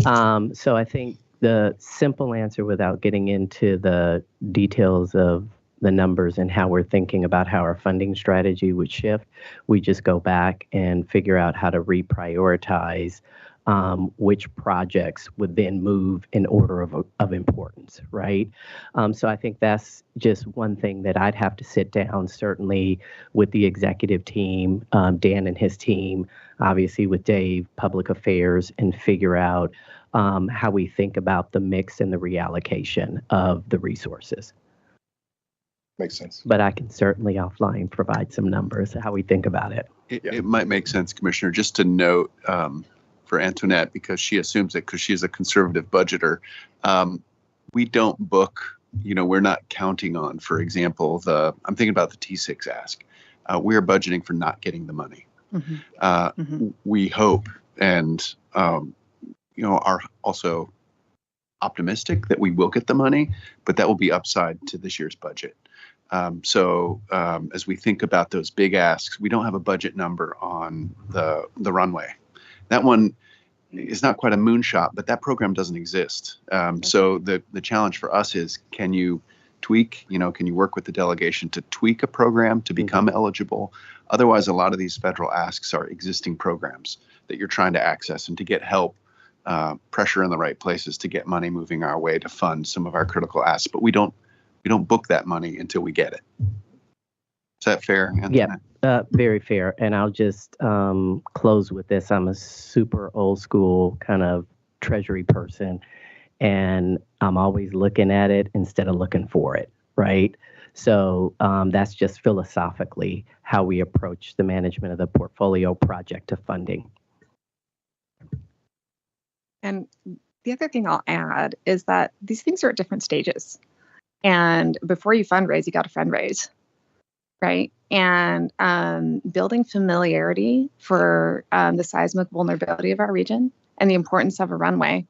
So I think the simple answer, without getting into the details of the numbers and how we're thinking about how our funding strategy would shift, we just go back and figure out how to reprioritize which projects would then move in order of importance, right? So I think that's just one thing that I'd have to sit down, certainly with the executive team, Dan and his team, obviously with Dave, Public Affairs, and figure out how we think about the mix and the reallocation of the resources. Makes sense. But I can certainly offline provide some numbers, how we think about it. It might make sense, Commissioner, just to note for Antoinette, because she assumes it because she's a conservative budgeter. We don't book, we're not counting on, for example, I'm thinking about the T6 ask. We are budgeting for not getting the money. Mm-hmm. We hope and, are also optimistic that we will get the money, but that will be upside to this year's budget. So as we think about those big asks, we don't have a budget number on the runway. That one is not quite a moonshot, but that program doesn't exist. So the challenge for us is, can you tweak, can you work with the delegation to tweak a program to become eligible? Otherwise, a lot of these federal asks are existing programs that you're trying to access and to get help, pressure in the right places to get money moving our way to fund some of our critical asks. But we don't We don't book that money until we get it. Is that fair? Yeah, very fair. And I'll just close with this. I'm a super old school kind of treasury person, and I'm always looking at it instead of looking for it, right? So that's just philosophically how we approach the management of the portfolio project to funding. And the other thing I'll add is that these things are at different stages. And before you fundraise, you got to fundraise, right? And building familiarity for the seismic vulnerability of our region and the importance of a runway,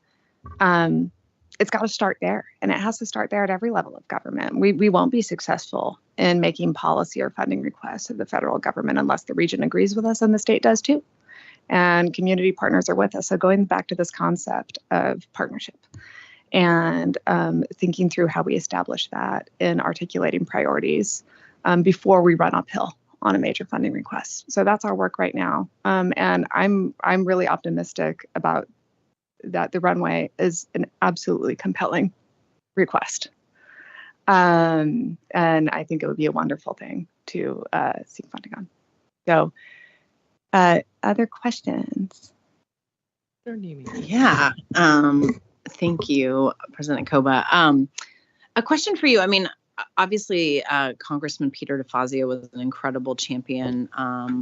it's got to start there. And it has to start there at every level of government. We won't be successful in making policy or funding requests of the federal government unless the region agrees with us and the state does too. And community partners are with us. So going back to this concept of partnership and thinking through how we establish that in articulating priorities before we run uphill on a major funding request. So that's our work right now. And I'm really optimistic about that. The runway is an absolutely compelling request. And I think it would be a wonderful thing to seek funding on. So other questions? Yeah. Thank you, President Koba. A question for you. I mean, obviously, Congressman Peter DeFazio was an incredible champion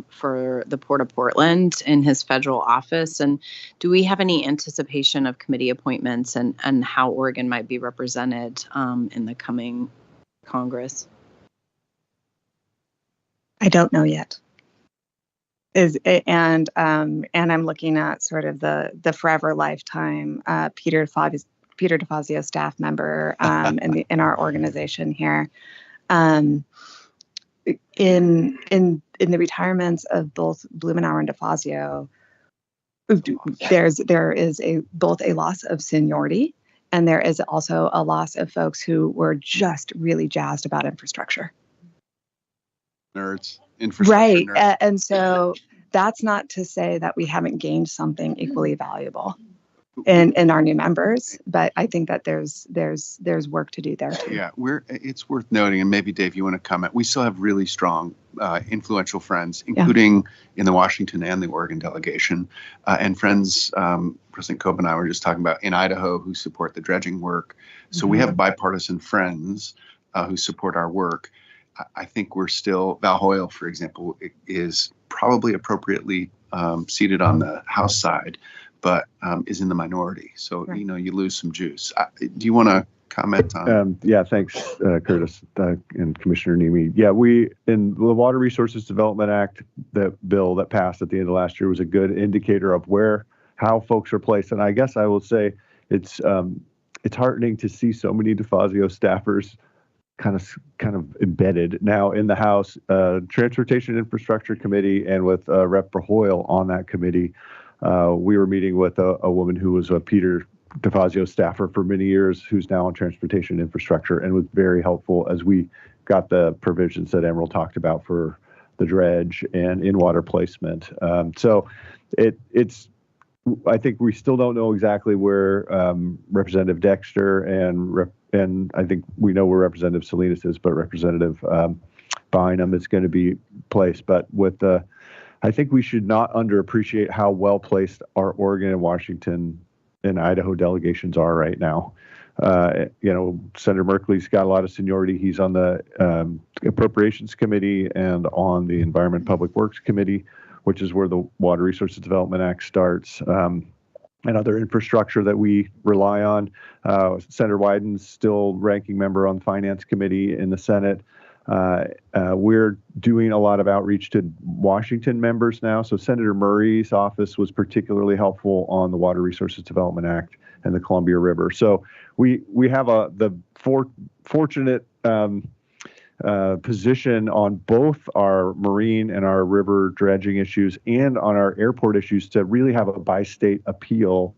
for the Port of Portland in his federal office. And do we have any anticipation of committee appointments and how Oregon might be represented in the coming Congress? I don't know yet. And I'm looking at sort of the forever lifetime Peter DeFazio staff member in our organization here. In the retirements of both Blumenauer and DeFazio, there is both a loss of seniority and there is also a loss of folks who were just really jazzed about infrastructure. Nerds. Infrastructure Right. nerds. And so that's not to say that we haven't gained something equally valuable in our new members, but I think that there's work to do there too. Yeah, it's worth noting, and maybe Dave, you want to comment. We still have really strong, influential friends, including in the Washington and the Oregon delegation, and friends. President Koba and I were just talking about in Idaho who support the dredging work. So we have bipartisan friends who support our work. I think we're still, Val Hoyle, for example, is probably appropriately seated on the House side, but is in the minority. So, Right. you lose some juice. Do you want to comment on? Yeah, thanks, Curtis and Commissioner Nemi. Yeah, we, in the Water Resources Development Act, the bill that passed at the end of last year was a good indicator of how folks are placed. And I guess I will say it's heartening to see so many DeFazio staffers kind of embedded now in the House Transportation Infrastructure Committee, and with Rep. Hoyle on that committee. We were meeting with a woman who was a Peter DeFazio staffer for many years, who's now on Transportation Infrastructure, and was very helpful as we got the provisions that Emerald talked about for the dredge and in-water placement. So it's I think we still don't know exactly where Representative Dexter and I think we know where Representative Salinas is, but Representative Bynum is going to be placed. But I think we should not underappreciate how well placed our Oregon and Washington and Idaho delegations are right now. Senator Merkley's got a lot of seniority. He's on the Appropriations Committee and on the Environment and Public Works Committee, which is where the Water Resources Development Act starts, and other infrastructure that we rely on. Senator Wyden's still ranking member on the Finance Committee in the Senate. We're doing a lot of outreach to Washington members now. So Senator Murray's office was particularly helpful on the Water Resources Development Act and the Columbia River. So we have the fortunate position on both our marine and our river dredging issues and on our airport issues to really have a bi-state appeal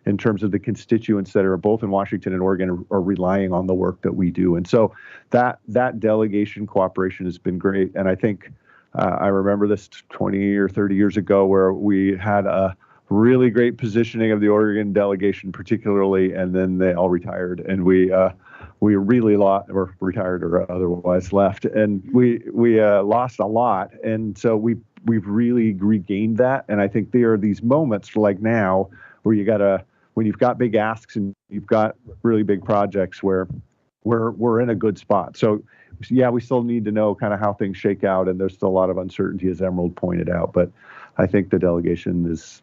in terms of the constituents that are both in Washington and Oregon are relying on the work that we do. And so that delegation cooperation has been great. And I think I remember this 20 or 30 years ago where we had a really great positioning of the Oregon delegation particularly, and then they all retired. And we we really lost, or retired or otherwise left, and we lost a lot. And so we've really regained that. And I think there are these moments like now where when you've got big asks and you've got really big projects where we're in a good spot. So yeah, we still need to know kind of how things shake out, and there's still a lot of uncertainty, as Emerald pointed out. But I think the delegation is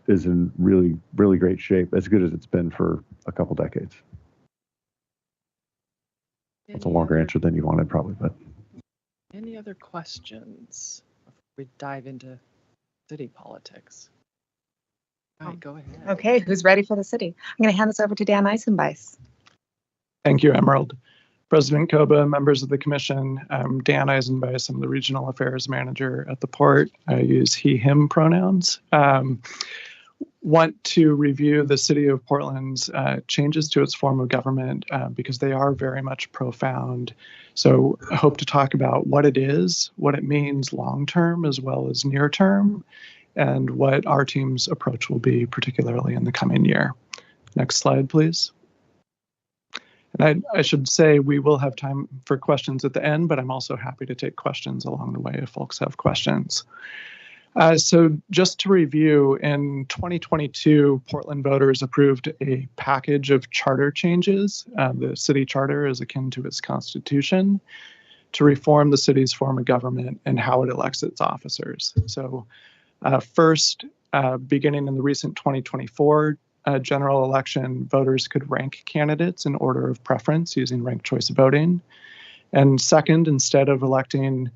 in really, really great shape, as good as it's been for a couple decades. It's a longer answer than you wanted, probably, but. Any other questions before we dive into city politics? All right, go ahead. Okay, who's ready for the city? I'm going to hand this over to Dan Eisenbeis. Thank you, Emerald. President Koba, members of the commission, I'm Dan Eisenbeis. I'm the regional affairs manager at the port. I use he, him pronouns. Want to review the city of Portland's changes to its form of government because they are very much profound. So I hope to talk about what it is, what it means long-term as well as near-term, and what our team's approach will be, particularly in the coming year. Next slide, please. And I should say we will have time for questions at the end, but I'm also happy to take questions along the way if folks have questions. So just to review, in 2022, Portland voters approved a package of charter changes. The city charter is akin to its constitution to reform the city's form of government and how it elects its officers. So first, beginning in the recent 2024 general election, voters could rank candidates in order of preference using ranked choice voting. And second, instead of electing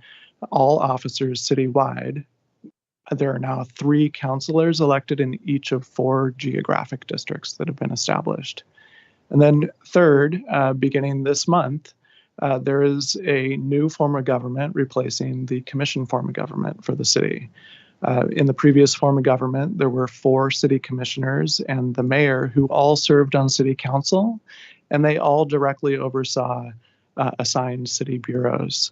all officers citywide, there are now 3 councilors elected in each of 4 geographic districts that have been established. And then third, beginning this month, there is a new form of government replacing the commission form of government for the city. In the previous form of government, there were 4 city commissioners and the mayor who all served on city council, and they all directly oversaw assigned city bureaus.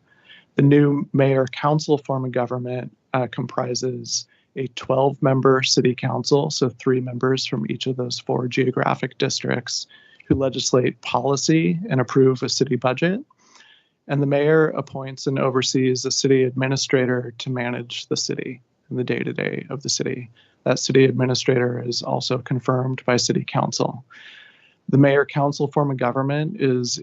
The new mayor council form of government comprises a 12-member city council, so 3 members from each of those 4 geographic districts who legislate policy and approve a city budget. And the mayor appoints and oversees a city administrator to manage the city and the day-to-day of the city. That city administrator is also confirmed by city council. The mayor council form of government is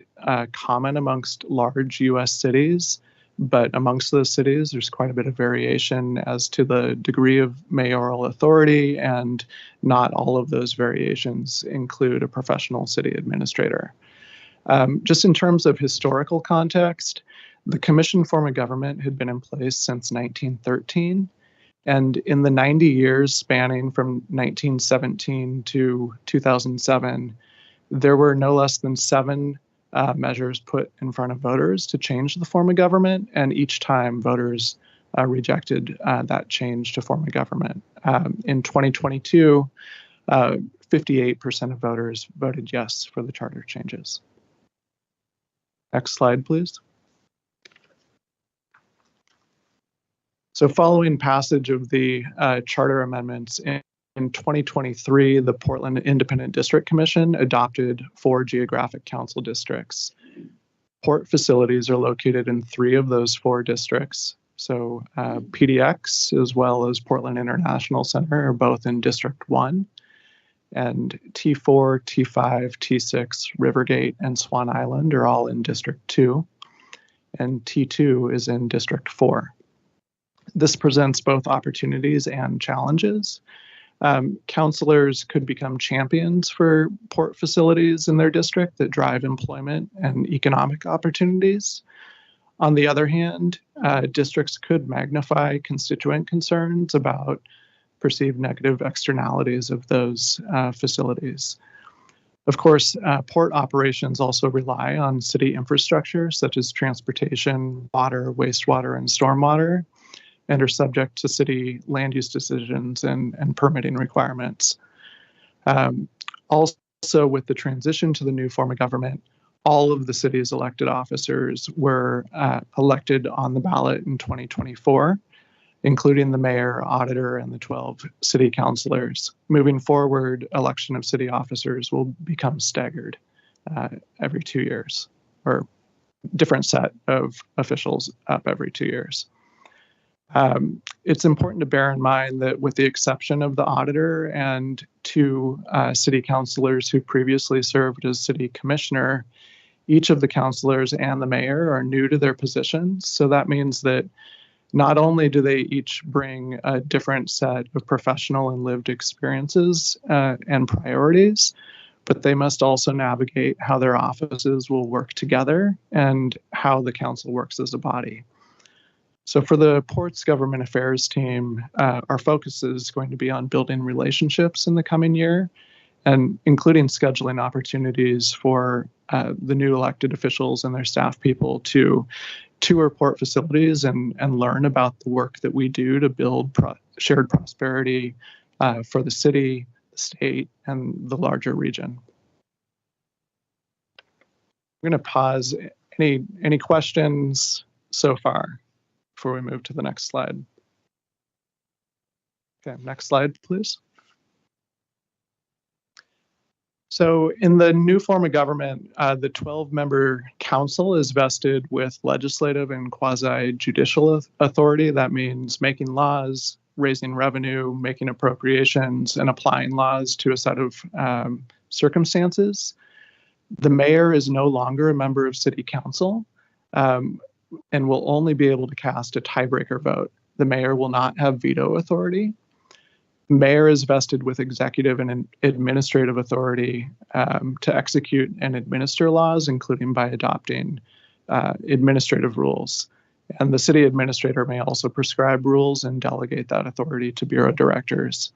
common amongst large U.S. cities, but amongst those cities, there's quite a bit of variation as to the degree of mayoral authority, and not all of those variations include a professional city administrator. Just in terms of historical context, the commission form of government had been in place since 1913. And in the 90 years spanning from 1917 to 2007, there were no less than 7 measures put in front of voters to change the form of government, and each time voters rejected that change to form of government. In 2022, 58% of voters voted yes for the charter changes. Next slide, please. So following passage of the charter amendments in 2023, the Portland Independent District Commission adopted 4 geographic council districts. Port facilities are located in 3 of those 4 districts. So PDX as well as Portland International Center are both in District 1. And T4, T5, T6, Rivergate, and Swan Island are all in District 2. And T2 is in District 4. This presents both opportunities and challenges. Councilors could become champions for port facilities in their district that drive employment and economic opportunities. On the other hand, districts could magnify constituent concerns about perceived negative externalities of those facilities. Of course, port operations also rely on city infrastructure such as transportation, water, wastewater, and stormwater, and are subject to city land use decisions and permitting requirements. Also, with the transition to the new form of government, all of the city's elected officers were elected on the ballot in 2024, including the mayor, auditor, and the 12 city councilors. Moving forward, election of city officers will become staggered every 2 years, or different set of officials up every 2 years. It's important to bear in mind that with the exception of the auditor and 2 city councilors who previously served as city commissioner, each of the councilors and the mayor are new to their positions. So that means that not only do they each bring a different set of professional and lived experiences and priorities, but they must also navigate how their offices will work together and how the council works as a body. So for the Ports Government Affairs team, our focus is going to be on building relationships in the coming year, and including scheduling opportunities for the new elected officials and their staff people to tour port facilities and learn about the work that we do to build shared prosperity for the city, the state, and the larger region. I'm going to pause. Any questions so far before we move to the next slide? Okay, next slide, please. So in the new form of government, the 12-member council is vested with legislative and quasi-judicial authority. That means making laws, raising revenue, making appropriations, and applying laws to a set of circumstances. The mayor is no longer a member of city council and will only be able to cast a tiebreaker vote. The mayor will not have veto authority. Mayor is vested with executive and administrative authority to execute and administer laws, including by adopting administrative rules. And the city administrator may also prescribe rules and delegate that authority to bureau directors.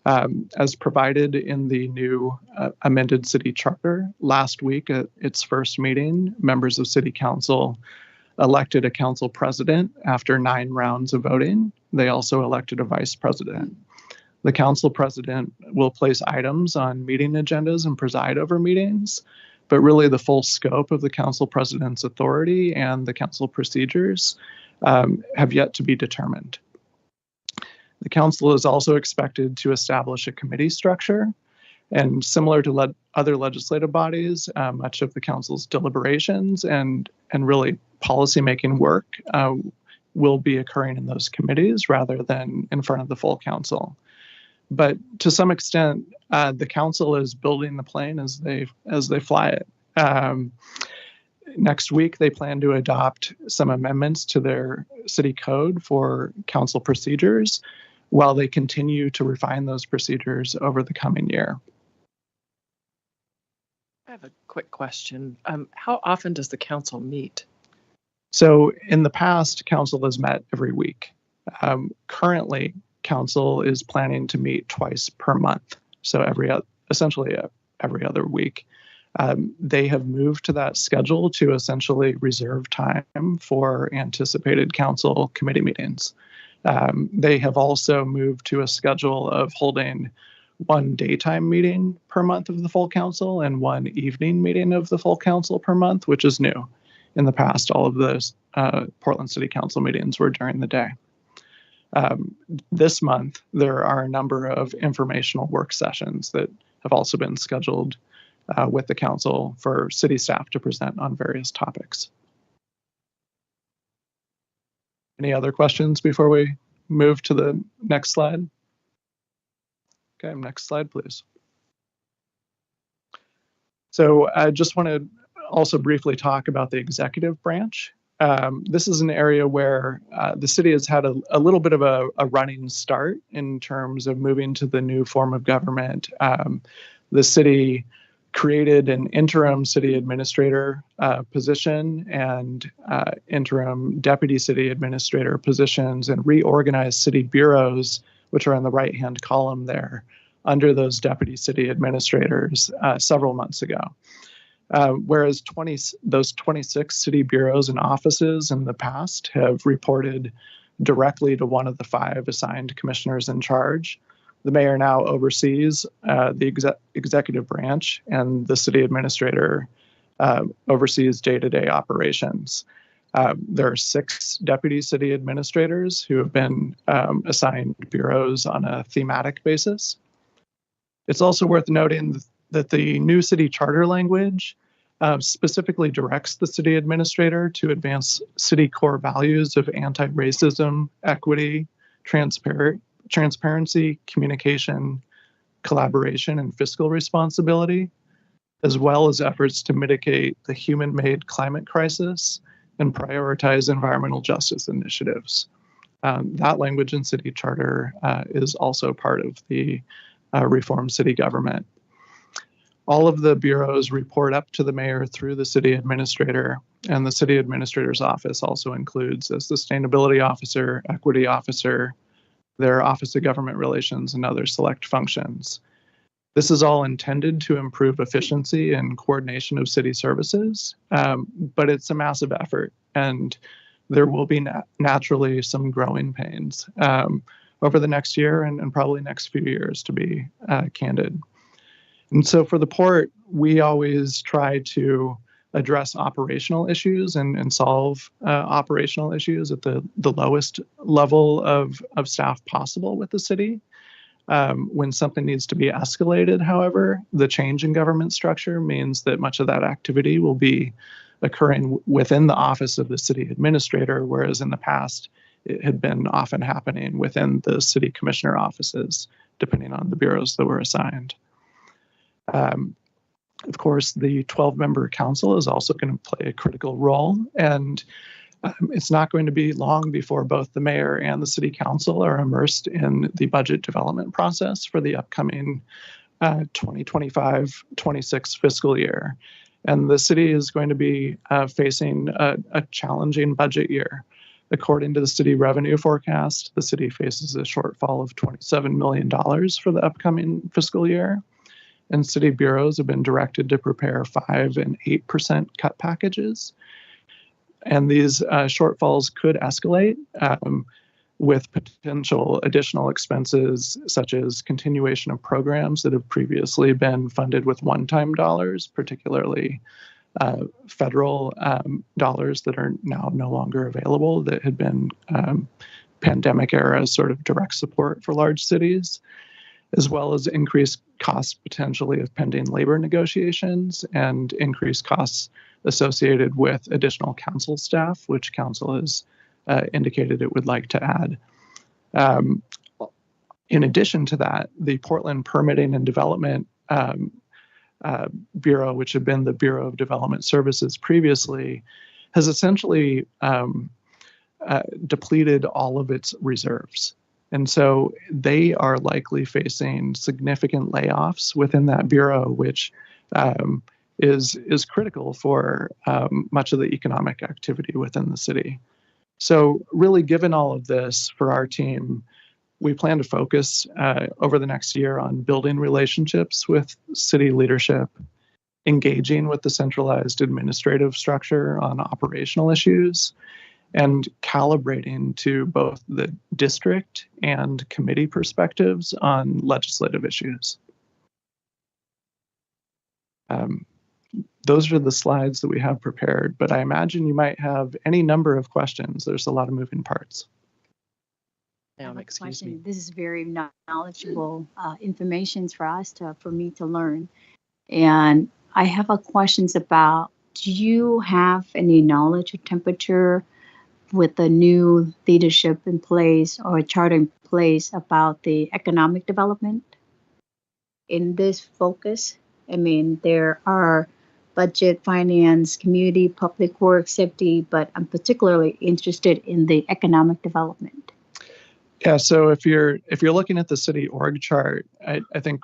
As provided in the new amended city charter, last week at its first meeting, members of city council elected a council president after 9 rounds of voting. They also elected a vice president. The council president will place items on meeting agendas and preside over meetings, but really the full scope of the council president's authority and the council procedures have yet to be determined. The council is also expected to establish a committee structure, and similar to other legislative bodies, much of the council's deliberations and really policymaking work will be occurring in those committees rather than in front of the full council. But to some extent, the council is building the plane as they fly it. Next week, they plan to adopt some amendments to their city code for council procedures while they continue to refine those procedures over the coming year. I have a quick question. How often does the council meet? So in the past, council has met every week. Currently, council is planning to meet twice per month, so essentially every other week. They have moved to that schedule to essentially reserve time for anticipated council committee meetings. They have also moved to a schedule of holding 1 daytime meeting per month of the full council and 1 evening meeting of the full council per month, which is new. In the past, all of those Portland City Council meetings were during the day. This month, there are a number of informational work sessions that have also been scheduled with the council for city staff to present on various topics. Any other questions before we move to the next slide? Okay, next slide, please. So I just want to also briefly talk about the executive branch. This is an area where the city has had a little bit of a running start in terms of moving to the new form of government. The city created an interim city administrator position and interim deputy city administrator positions and reorganized city bureaus, which are in the right-hand column there, under those deputy city administrators several months ago. Whereas those 26 city bureaus and offices in the past have reported directly to one of the 5 assigned commissioners in charge, the mayor now oversees the executive branch, and the city administrator oversees day-to-day operations. There are 6 deputy city administrators who have been assigned bureaus on a thematic basis. It's also worth noting that the new city charter language specifically directs the city administrator to advance city core values of anti-racism, equity, transparency, communication, collaboration, and fiscal responsibility, as well as efforts to mitigate the human-made climate crisis and prioritize environmental justice initiatives. That language in city charter is also part of the reform city government. All of the bureaus report up to the mayor through the city administrator, and the city administrator's office also includes a sustainability officer, equity officer, their Office of Government Relations, and other select functions. This is all intended to improve efficiency and coordination of city services, but it's a massive effort, and there will be naturally some growing pains over the next year and probably next few years, to be candid. And so for the port, we always try to address operational issues and solve operational issues at the lowest level of staff possible with the city. When something needs to be escalated, however, the change in government structure means that much of that activity will be occurring within the office of the city administrator, whereas in the past, it had been often happening within the city commissioner offices, depending on the bureaus that were assigned. Of course, the 12-member council is also going to play a critical role, and it's not going to be long before both the mayor and the city council are immersed in the budget development process for the upcoming 2025-26 fiscal year. And the city is going to be facing a challenging budget year. According to the city revenue forecast, the city faces a shortfall of $27 million for the upcoming fiscal year. And city bureaus have been directed to prepare 5% and 8% cut packages. And these shortfalls could escalate with potential additional expenses, such as continuation of programs that have previously been funded with one-time dollars, particularly federal dollars that are now no longer available, that had been pandemic era sort of direct support for large cities, as well as increased costs potentially of pending labor negotiations and increased costs associated with additional council staff, which council has indicated it would like to add. In addition to that, the Portland Permitting and Development Bureau, which had been the Bureau of Development Services previously, has essentially depleted all of its reserves. And so they are likely facing significant layoffs within that bureau, which is critical for much of the economic activity within the city. So really, given all of this for our team, we plan to focus over the next year on building relationships with city leadership, engaging with the centralized administrative structure on operational issues, and calibrating to both the district and committee perspectives on legislative issues. Those are the slides that we have prepared, but I imagine you might have any number of questions. There's a lot of moving parts. Excuse me. This is very knowledgeable information for us for me to learn. And I have a questions about, do you have any knowledge of temperature with the new leadership in place or charter in place about the economic development in this focus? I mean, there are budget, finance, community, public works, safety, but I'm particularly interested in the economic development. Yeah, so if you're looking at the city org chart, I think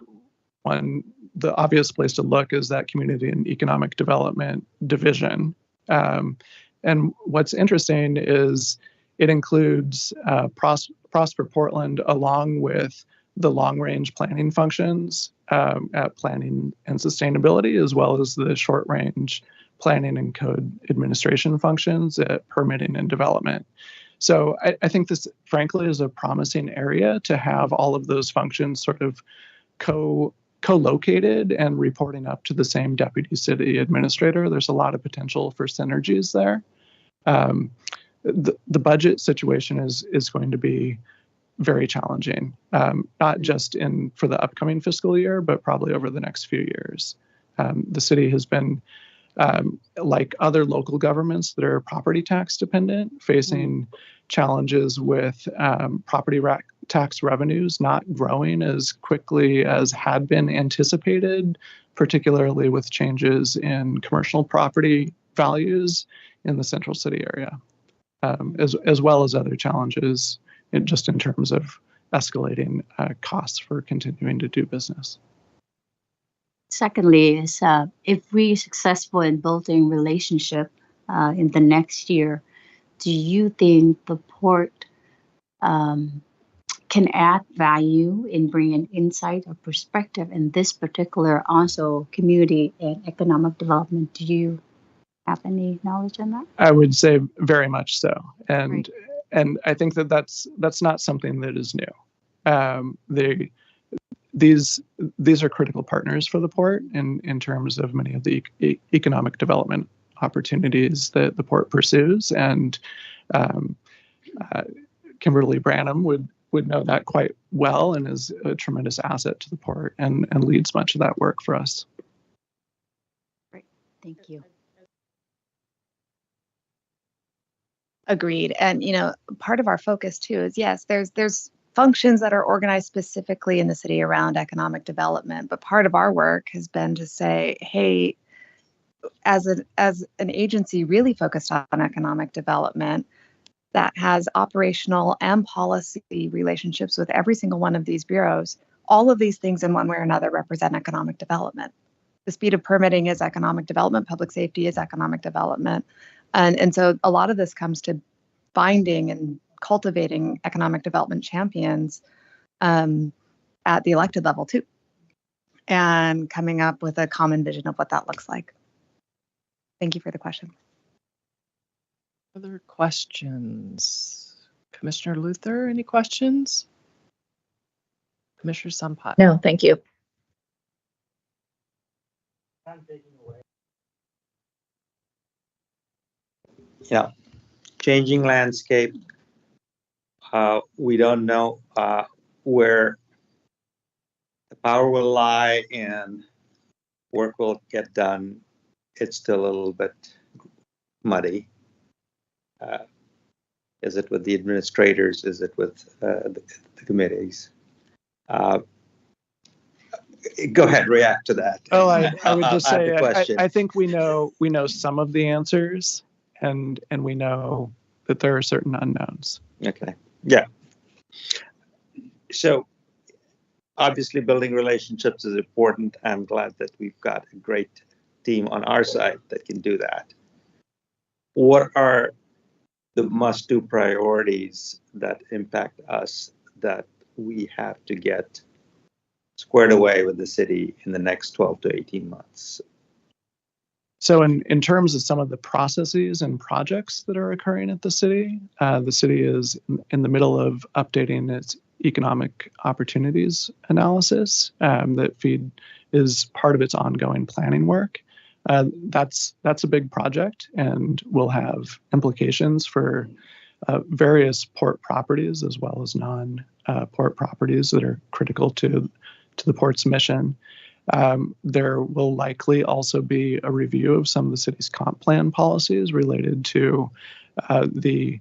the obvious place to look is that community and economic development division. And what's interesting is it includes Prosper Portland along with the long-range planning functions at planning and sustainability, as well as the short-range planning and code administration functions at permitting and development. So I think this, frankly, is a promising area to have all of those functions sort of co-located and reporting up to the same deputy city administrator. There's a lot of potential for synergies there. The budget situation is going to be very challenging, not just for the upcoming fiscal year, but probably over the next few years. The city has been, like other local governments that are property tax dependent, facing challenges with property tax revenues not growing as quickly as had been anticipated, particularly with changes in commercial property values in the central city area, as well as other challenges just in terms of escalating costs for continuing to do business. Secondly, is if we're successful in building relationship in the next year, do you think the port can add value in bringing insight or perspective in this particular also community and economic development? Do you have any knowledge on that? I would say very much so, and I think that's not something that is new. These are critical partners for the port in terms of many of the economic development opportunities that the port pursues, and Kimberly Branham would know that quite well and is a tremendous asset to the port and leads much of that work for us. Great, thank you. Agreed. And, part of our focus too is, yes, there's functions that are organized specifically in the city around economic development. But part of our work has been to say, hey, as an agency really focused on economic development that has operational and policy relationships with every single one of these bureaus, all of these things in one way or another represent economic development. The speed of permitting is economic development, public safety is economic development. And so a lot of this comes to finding and cultivating economic development champions at the elected level too, and coming up with a common vision of what that looks like. Thank you for the question. Other questions? Commissioner Luther, any questions? Commissioner Sampat? No, thank you. Yeah, changing landscape. We don't know where the power will lie and work will get done. It's still a little bit muddy. Is it with the administrators? Is it with the committees? Go ahead, react to that. Oh, I would just say I think we know some of the answers, and we know that there are certain unknowns. Okay. Yeah. So obviously building relationships is important. I'm glad that we've got a great team on our side that can do that. What are the must-do priorities that impact us that we have to get squared away with the city in the next 12 to 18 months? So in terms of some of the processes and projects that are occurring at the city is in the middle of updating its economic opportunities analysis that FEED is part of its ongoing planning work. That's a big project and will have implications for various port properties as well as non-port properties that are critical to the port's mission. There will likely also be a review of some of the city's comp plan policies related to the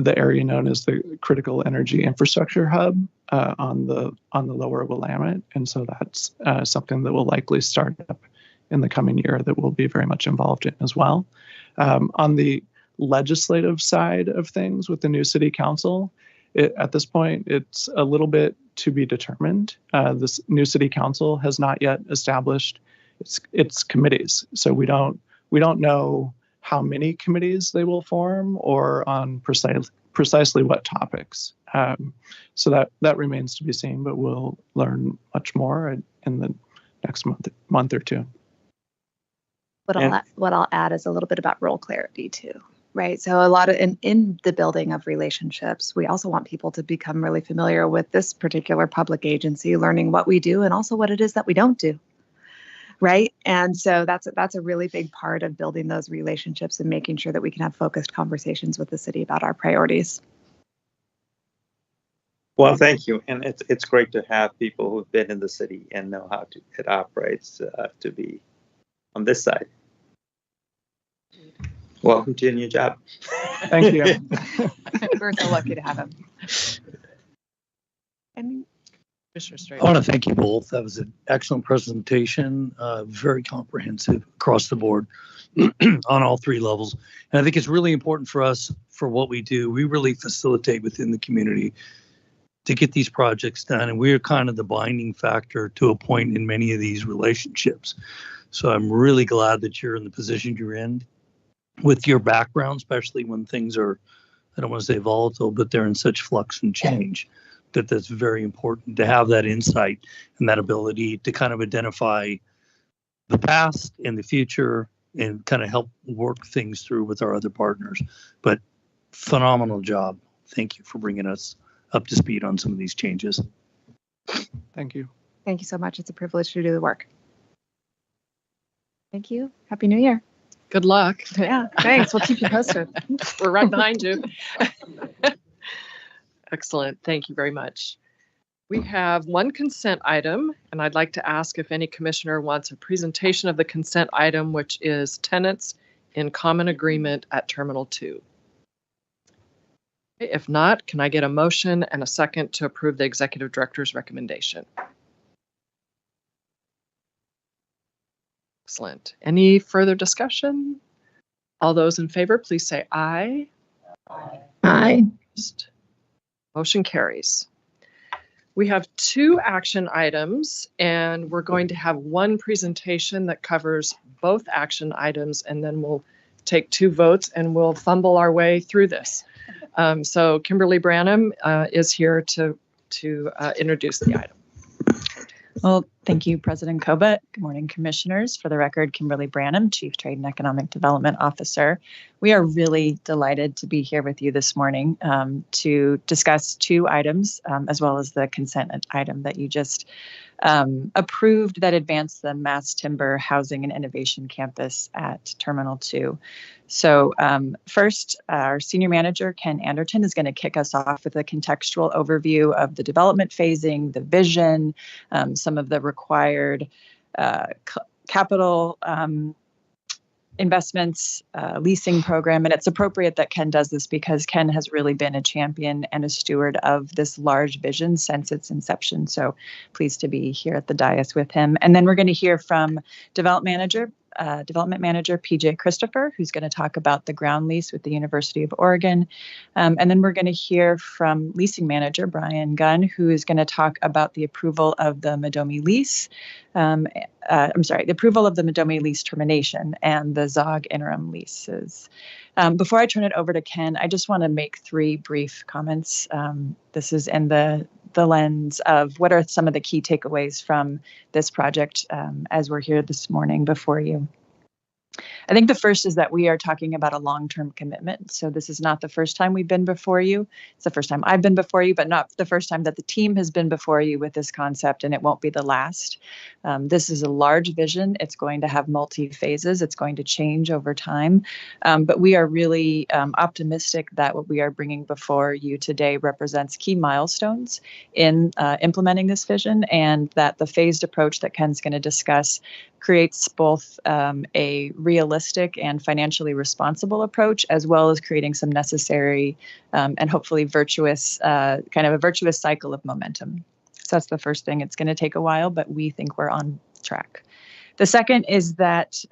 area known as the Critical Energy Infrastructure Hub on the lower Willamette, and so that's something that will likely start up in the coming year that we'll be very much involved in as well. On the legislative side of things with the new city council, at this point, it's a little bit to be determined. This new city council has not yet established its committees, so we don't know how many committees they will form or on precisely what topics. So that remains to be seen, but we'll learn much more in the next month or two. What I'll add is a little bit about role clarity too. Right. So a lot of in the building of relationships, we also want people to become really familiar with this particular public agency, learning what we do and also what it is that we don't do. Right. And so that's a really big part of building those relationships and making sure that we can have focused conversations with the city about our priorities. Well, thank you, and it's great to have people who've been in the city and know how it operates to be on this side. Welcome to your new job. Thank you. We're so lucky to have him. And Commissioner I Straight. want to thank you both. That was an excellent presentation, very comprehensive across the board on all three levels. And I think it's really important for us for what we do. We really facilitate within the community to get these projects done. And we're kind of the binding factor to a point in many of these relationships. So I'm really glad that you're in the position you're in with your background, especially when things are, I don't want to say volatile, but they're in such flux and change. That's very important to have that insight and that ability to kind of identify the past and the future and kind of help work things through with our other partners. But phenomenal job. Thank you for bringing us up to speed on some of these changes. Thank you. thank you so much. It's a privilege to do the work. Thank you. Happy New Year. Good luck. Yeah, thanks. We'll keep you posted. We're right behind you. Excellent. Thank you very much. We have one consent item, and I'd like to ask if any commissioner wants a presentation of the consent item, which is tenants in common agreement at Terminal 2. If not, can I get a motion and a second to approve the executive director's recommendation? Excellent. Any further discussion? All those in favor, please say aye. Aye. Motion carries. We have 2 action items, and we're going to have one presentation that covers both action items, and then we'll take 2 votes and we'll fumble our way through this. So Kimberly Branham is here to introduce the item. Well, thank you, President Koba. Good morning, commissioners. For the record, Kimberly Branham, Chief Trade and Economic Development Officer. We are really delighted to be here with you this morning to discuss 2 items, as well as the consent item that you just approved that advanced the Mass Timber Housing and Innovation Campus at Terminal 2. So first, our senior manager, Ken Anderton, is going to kick us off with a contextual overview of the development phasing, the vision, some of the required capital investments, leasing program. And it's appropriate that Ken does this because Ken has really been a champion and a steward of this large vision since its inception. So pleased to be here at the dais with him. And then we're going to hear from Development Manager PJ Christopher, who's going to talk about the ground lease with the University of Oregon. And then we're going to hear from Leasing Manager Brian Gunn, who is going to talk about the approval of the Madomi lease. The approval of the Madomi lease termination and the Zog interim leases. Before I turn it over to Ken, I just want to make 3 brief comments. This is in the lens of what are some of the key takeaways from this project as we're here this morning before you. I think the first is that we are talking about a long-term commitment. So this is not the first time we've been before you. It's the first time I've been before you, but not the first time that the team has been before you with this concept, and it won't be the last. This is a large vision. It's going to have multi-phases. It's going to change over time. But we are really optimistic that what we are bringing before you today represents key milestones in implementing this vision, and that the phased approach that Ken's going to discuss creates both a realistic and financially responsible approach, as well as creating some necessary and hopefully virtuous, kind of a virtuous cycle of momentum. So that's the first thing. It's going to take a while, but we think we're on track. The second is that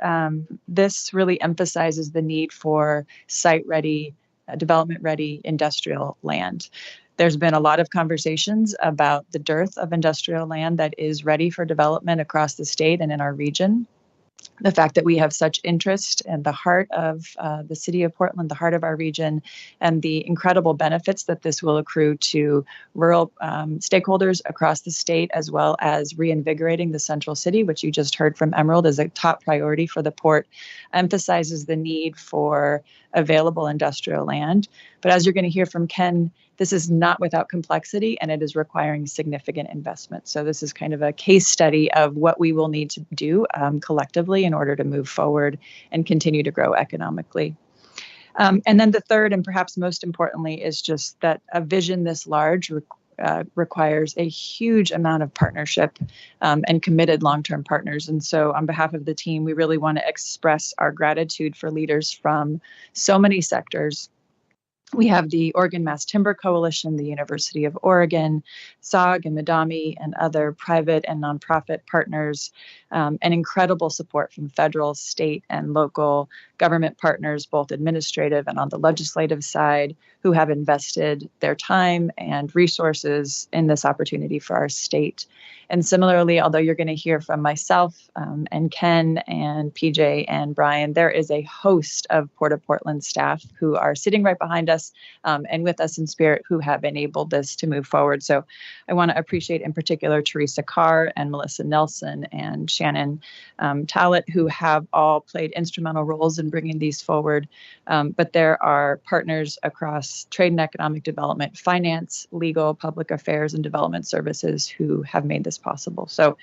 this really emphasizes the need for site-ready, development-ready industrial land. There's been a lot of conversations about the dearth of industrial land that is ready for development across the state and in our region. The fact that we have such interest in the heart of the city of Portland, the heart of our region, and the incredible benefits that this will accrue to rural stakeholders across the state, as well as reinvigorating the central city, which you just heard from Emerald is a top priority for the port, emphasizes the need for available industrial land. But as you're going to hear from Ken, this is not without complexity, and it is requiring significant investment. So this is kind of a case study of what we will need to do collectively in order to move forward and continue to grow economically. And then the third, and perhaps most importantly, is just that a vision this large requires a huge amount of partnership and committed long-term partners. And so on behalf of the team, we really want to express our gratitude for leaders from so many sectors. We have the Oregon Mass Timber Coalition, the University of Oregon, SOG and Madami, and other private and nonprofit partners, and incredible support from federal, state, and local government partners, both administrative and on the legislative side, who have invested their time and resources in this opportunity for our state. And similarly, although you're going to hear from myself and Ken and PJ and Brian, there is a host of Port of Portland staff who are sitting right behind us and with us in spirit who have enabled this to move forward. So I want to appreciate in particular Teresa Carr and Melissa Nelson and Shannon Tallett, who have all played instrumental roles in bringing these forward. But there are partners across trade and economic development, finance, legal, public affairs, and development services who have made this possible. So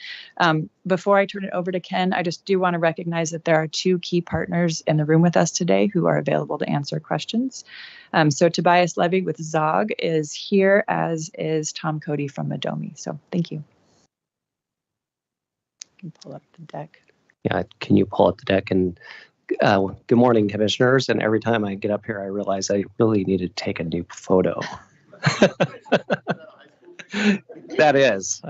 before I turn it over to Ken, I just do want to recognize that there are two key partners in the room with us today who are available to answer questions. So Tobias Levy with Zog is here, as is Tom Cody from Madomi. So thank you. I can pull up the deck. Yeah, can you pull up the deck? And good morning, commissioners. And every time I get up here, I realize I really need to take a new photo. That is.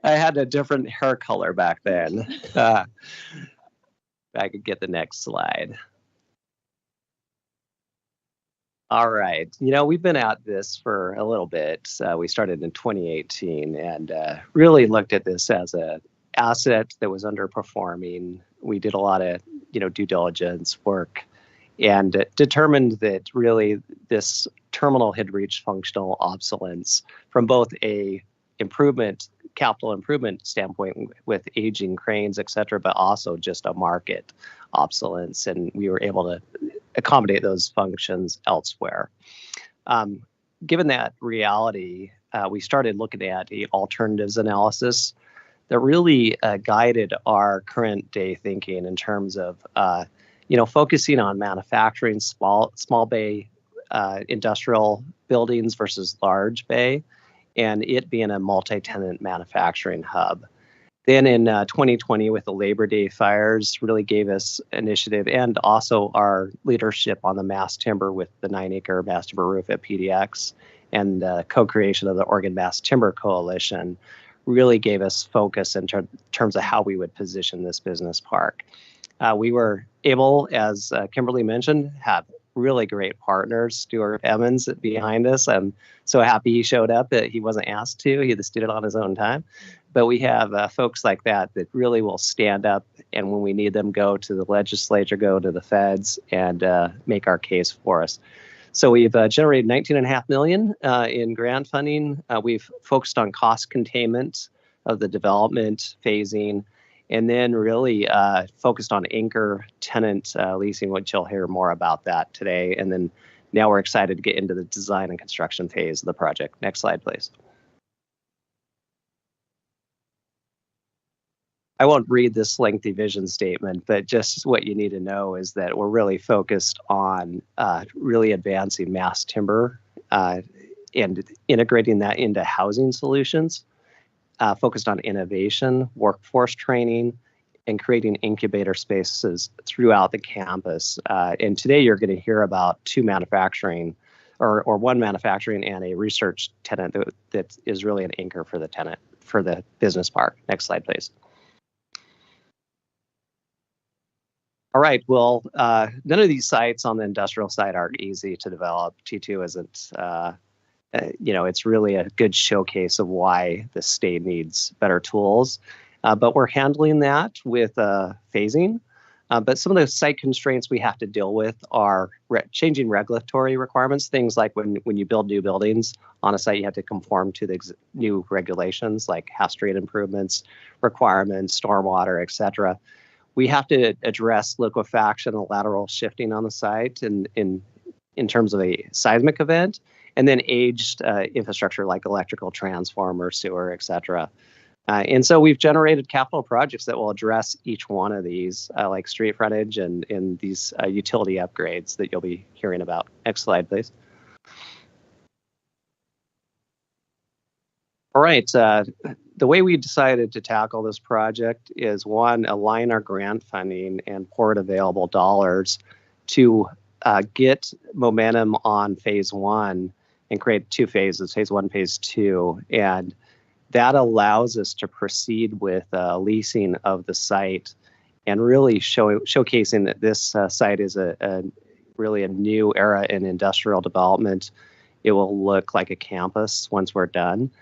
I had a different hair color back then. If I could get the next slide. All right. You know, we've been at this for a little bit. We started in 2018 and really looked at this as an asset that was underperforming. We did a lot of, due diligence work and determined that really this terminal had reached functional obsolescence from both a capital improvement standpoint with aging cranes, et cetera, but also just a market obsolescence. And we were able to accommodate those functions elsewhere. Given that reality, we started looking at an alternatives analysis that really guided our current day thinking in terms of, focusing on manufacturing small bay industrial buildings versus large bay, and it being a multi-tenant manufacturing hub. Then in 2020, with the Labor Day fires, really gave us initiative and also our leadership on the mass timber with the 9-acre mass timber roof at PDX and the co-creation of the Oregon Mass Timber Coalition really gave us focus in terms of how we would position this business park. We were able, as Kimberly mentioned, have really great partners. Stuart Emmons behind us. I'm so happy he showed up. That he wasn't asked to. He just did it on his own time. But we have folks like that really will stand up, and when we need them, go to the legislature, go to the feds, and make our case for us. So we've generated $19.5 million in grant funding. We've focused on cost containment of the development phasing, and then really focused on anchor tenant leasing, which you'll hear more about that today. And then now we're excited to get into the design and construction phase of the project. Next slide, please. I won't read this lengthy vision statement, but just what you need to know is that we're really focused on really advancing mass timber and integrating that into housing solutions, focused on innovation, workforce training, and creating incubator spaces throughout the campus. And today you're going to hear about two manufacturing or one manufacturing and a research tenant that is really an anchor for the tenant, for the business park. Next slide, please. All right, well, none of these sites on the industrial side are easy to develop. T2 isn't, it's really a good showcase of why the state needs better tools. But we're handling that with phasing. But some of the site constraints we have to deal with are changing regulatory requirements. Things like when you build new buildings on a site, you have to conform to the new regulations like house rate improvements, requirements, stormwater, et cetera. We have to address liquefaction and lateral shifting on the site in terms of a seismic event, and then aged infrastructure like electrical transformer, sewer, et cetera. And so we've generated capital projects that will address each one of these, like street frontage and these utility upgrades that you'll be hearing about. Next slide, please. All right. The way we decided to tackle this project is, one, align our grant funding and port available dollars to get momentum on phase one and create two phases, phase one, phase two. And that allows us to proceed with leasing of the site and really showcasing that this site is really a new era in industrial development. It will look like a campus once we're done.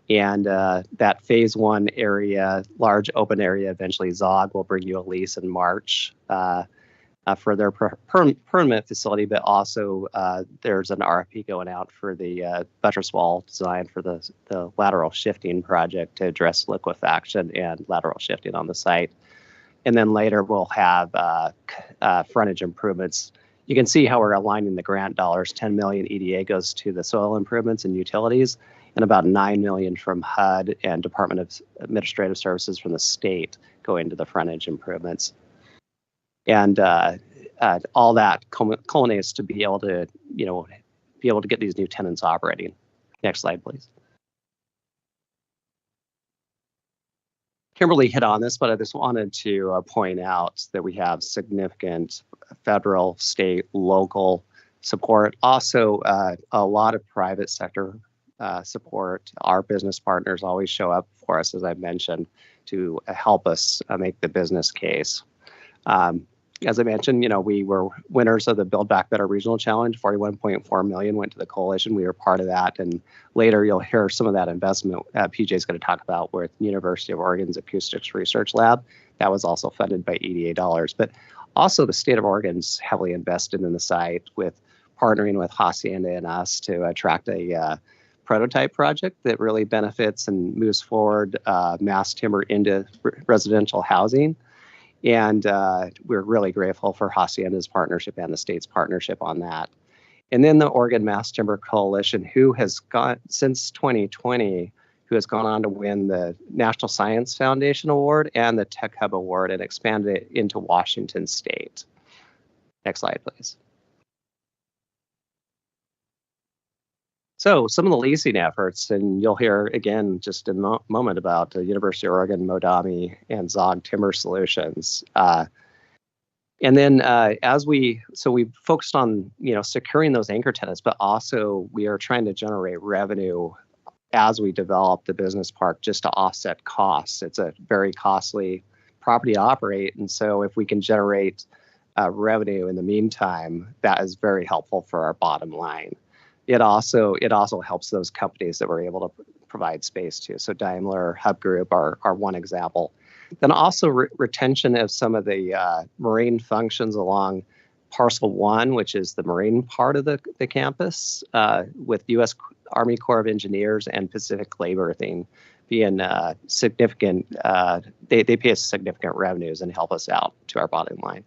And that phase one area, large open area, eventually Zog will bring you a lease in March for their permanent facility, but also there's an RFP going out for the buttress wall design for the lateral shifting project to address liquefaction and lateral shifting on the site. And then later we'll have frontage improvements. You can see how we're aligning the grant dollars. 10 million EDA goes to the soil improvements and utilities, and about 9 million from HUD and Department of Administrative Services from the state go into the frontage improvements. And all that culminates to be able to, get these new tenants operating. Next slide, please. Kimberly hit on this, but I just wanted to point out that we have significant federal, state, local support. Also, a lot of private sector support. Our business partners always show up for us, as I mentioned, to help us make the business case. As I mentioned, we were winners of the Build Back Better Regional Challenge. 41.4 million went to the coalition. We were part of that. And later you'll hear some of that investment PJ is going to talk about with University of Oregon's Acoustics Research Lab. That was also funded by EDA dollars. But also the state of Oregon's heavily invested in the site with partnering with Hacienda and us to attract a prototype project that really benefits and moves forward mass timber into residential housing. And we're really grateful for Hacienda's partnership and the state's partnership on that. And then the Oregon Mass Timber Coalition, who has gone since 2020, who has gone on to win the National Science Foundation Award and the Tech Hub Award and expanded it into Washington State. Next slide, please. So some of the leasing efforts, and you'll hear again just in a moment about the University of Oregon, Modami, and Zog Timber Solutions. And then we focused on securing those anchor tenants, but also we are trying to generate revenue as we develop the business park just to offset costs. It's a very costly property to operate, and so if we can generate revenue in the meantime, that is very helpful for our bottom line. It also helps those companies that we're able to provide space to. So Daimler, Hub Group are one example. Then also retention of some of the marine functions along Parcel 1, which is the marine part of the campus, with U.S. Army Corps of Engineers and Pacific Labor thing being significant. They pay us significant revenues and help us out to our bottom line.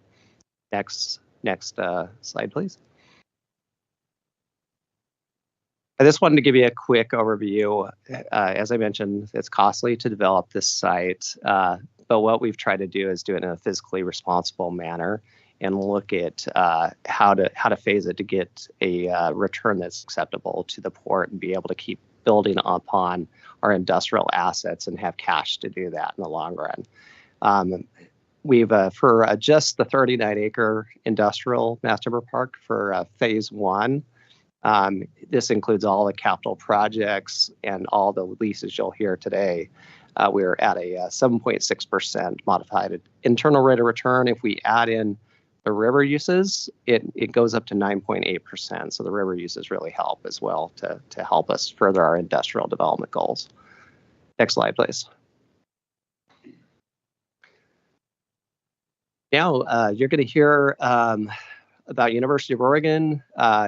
Next slide, please. I just wanted to give you a quick overview. As I mentioned, it's costly to develop this site, but what we've tried to do is do it in a fiscally responsible manner and look at how to phase it to get a return that's acceptable to the port and be able to keep building upon our industrial assets and have cash to do that in the long run. We've for just the 39-acre industrial mass timber park for phase 1. This includes all the capital projects and all the leases you'll hear today. We're at a 7.6% modified internal rate of return. If we add in the river uses, it goes up to 9.8%. So the river uses really help as well to help us further our industrial development goals. Next slide, please. Now you're going to hear about University of Oregon.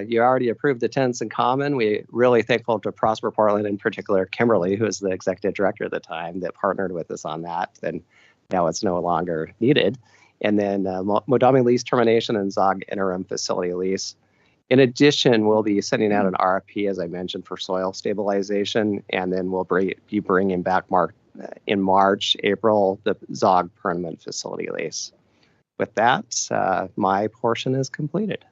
You already approved the tenants in common. We're really thankful to Prosper Portland, in particular Kimberly, who was the executive director at the time, that partnered with us on that. And now it's no longer needed. And then Modami lease termination and Zog interim facility lease. In addition, we'll be sending out an RFP, as I mentioned, for soil stabilization, and then we'll be bringing back in March, April, the Zog permanent facility lease. With that, my portion is completed.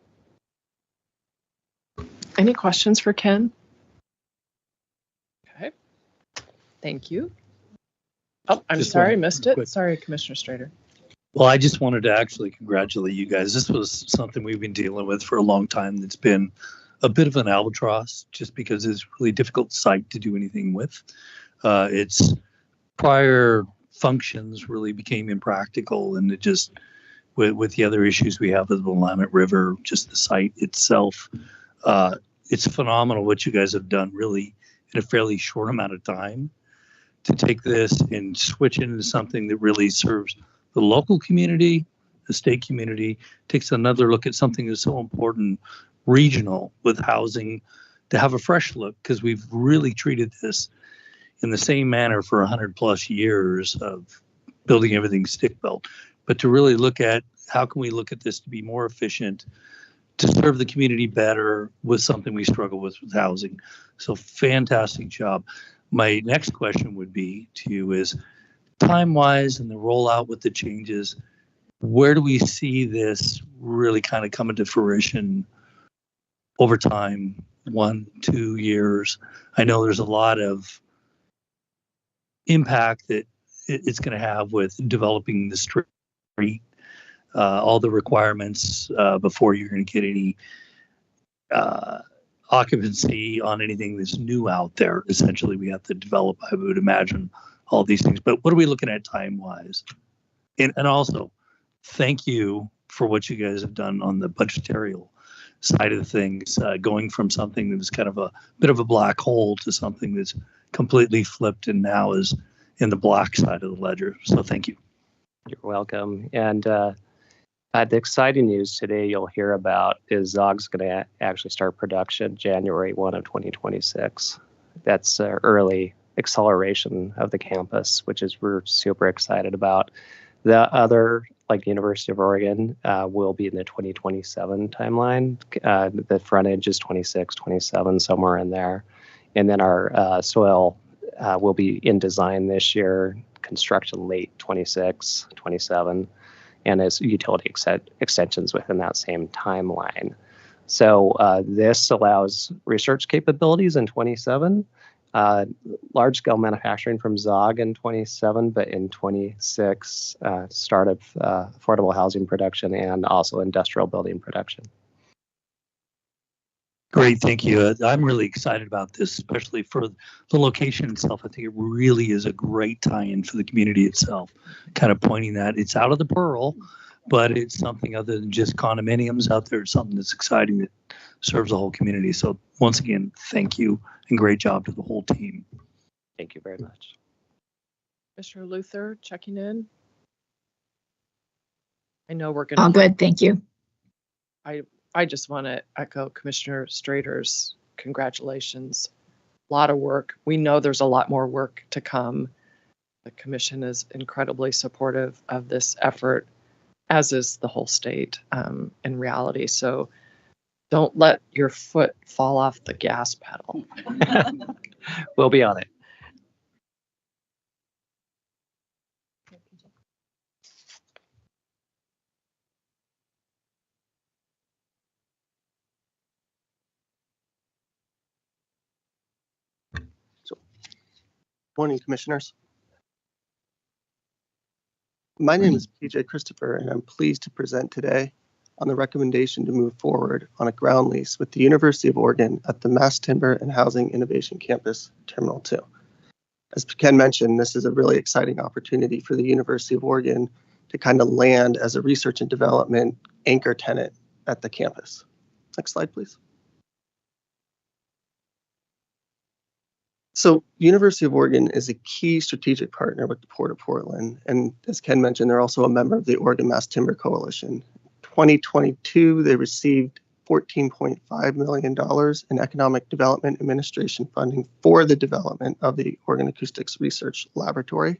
Any questions for Ken? Okay. Thank you. Oh, I'm Just sorry, one missed it. quick- Sorry, Commissioner Strader. Well, I just wanted to actually congratulate you guys. This was something we've been dealing with for a long time. It's been a bit of an albatross just because it's a really difficult site to do anything with. Its prior functions really became impractical, and it just, with the other issues we have with the Willamette River, just the site itself, it's phenomenal what you guys have done really in a fairly short amount of time to take this and switch it into something that really serves the local community, the state community, takes another look at something that's so important, regional, with housing, to have a fresh look, because we've really treated this in the same manner for 100 plus years of building everything stick built. But to really look at how can we look at this to be more efficient, to serve the community better with something we struggle with housing. So fantastic job. My next question would be to you is, time-wise and the rollout with the changes, where do we see this really kind of coming to fruition over time, 1-2 years? I know there's a lot of impact that it's going to have with developing the street, all the requirements before you're going to get any occupancy on anything that's new out there. Essentially, we have to develop, I would imagine, all these things. But what are we looking at time-wise? And also, thank you for what you guys have done on the budgetarial side of things, going from something that was kind of a bit of a black hole to something that's completely flipped and now is in the black side of the ledger. So thank you. You're welcome. And the exciting news today you'll hear about is Zog's going to actually start production January 1 of 2026. That's early acceleration of the campus, which is we're super excited about. The other, like the University of Oregon, will be in the 2027 timeline. The front edge is 26, 27, somewhere in there. And then our soil will be in design this year, construction late 26, 27, and as utility extensions within that same timeline. So this allows research capabilities in 27, large-scale manufacturing from Zog in 27, but in 26, start of affordable housing production and also industrial building production. Great, thank you. I'm really excited about this, especially for the location itself. I think it really is a great tie-in for the community itself, kind of pointing that it's out of the Pearl, but it's something other than just condominiums out there. It's something that's exciting that serves the whole community. So once again, thank you and great job to the whole team. Thank you very much. Mr. Luther, checking in. I know we're going to. All good, thank you. I just want to echo Commissioner Strader's congratulations. A lot of work. We know there's a lot more work to come. The commission is incredibly supportive of this effort, as is the whole state in reality. So don't let your foot fall off the gas pedal. We'll be on it. Morning, Commissioners. My name is PJ Christopher, and I'm pleased to present today on the recommendation to move forward on a ground lease with the University of Oregon at the Mass Timber and Housing Innovation Campus, Terminal 2. As Ken mentioned, this is a really exciting opportunity for the University of Oregon to kind of land as a research and development anchor tenant at the campus. Next slide, please. So University of Oregon is a key strategic partner with the Port of Portland. And as Ken mentioned, they're also a member of the Oregon Mass Timber Coalition. 2022, they received $14.5 million in Economic Development Administration funding for the development of the Oregon Acoustics Research Laboratory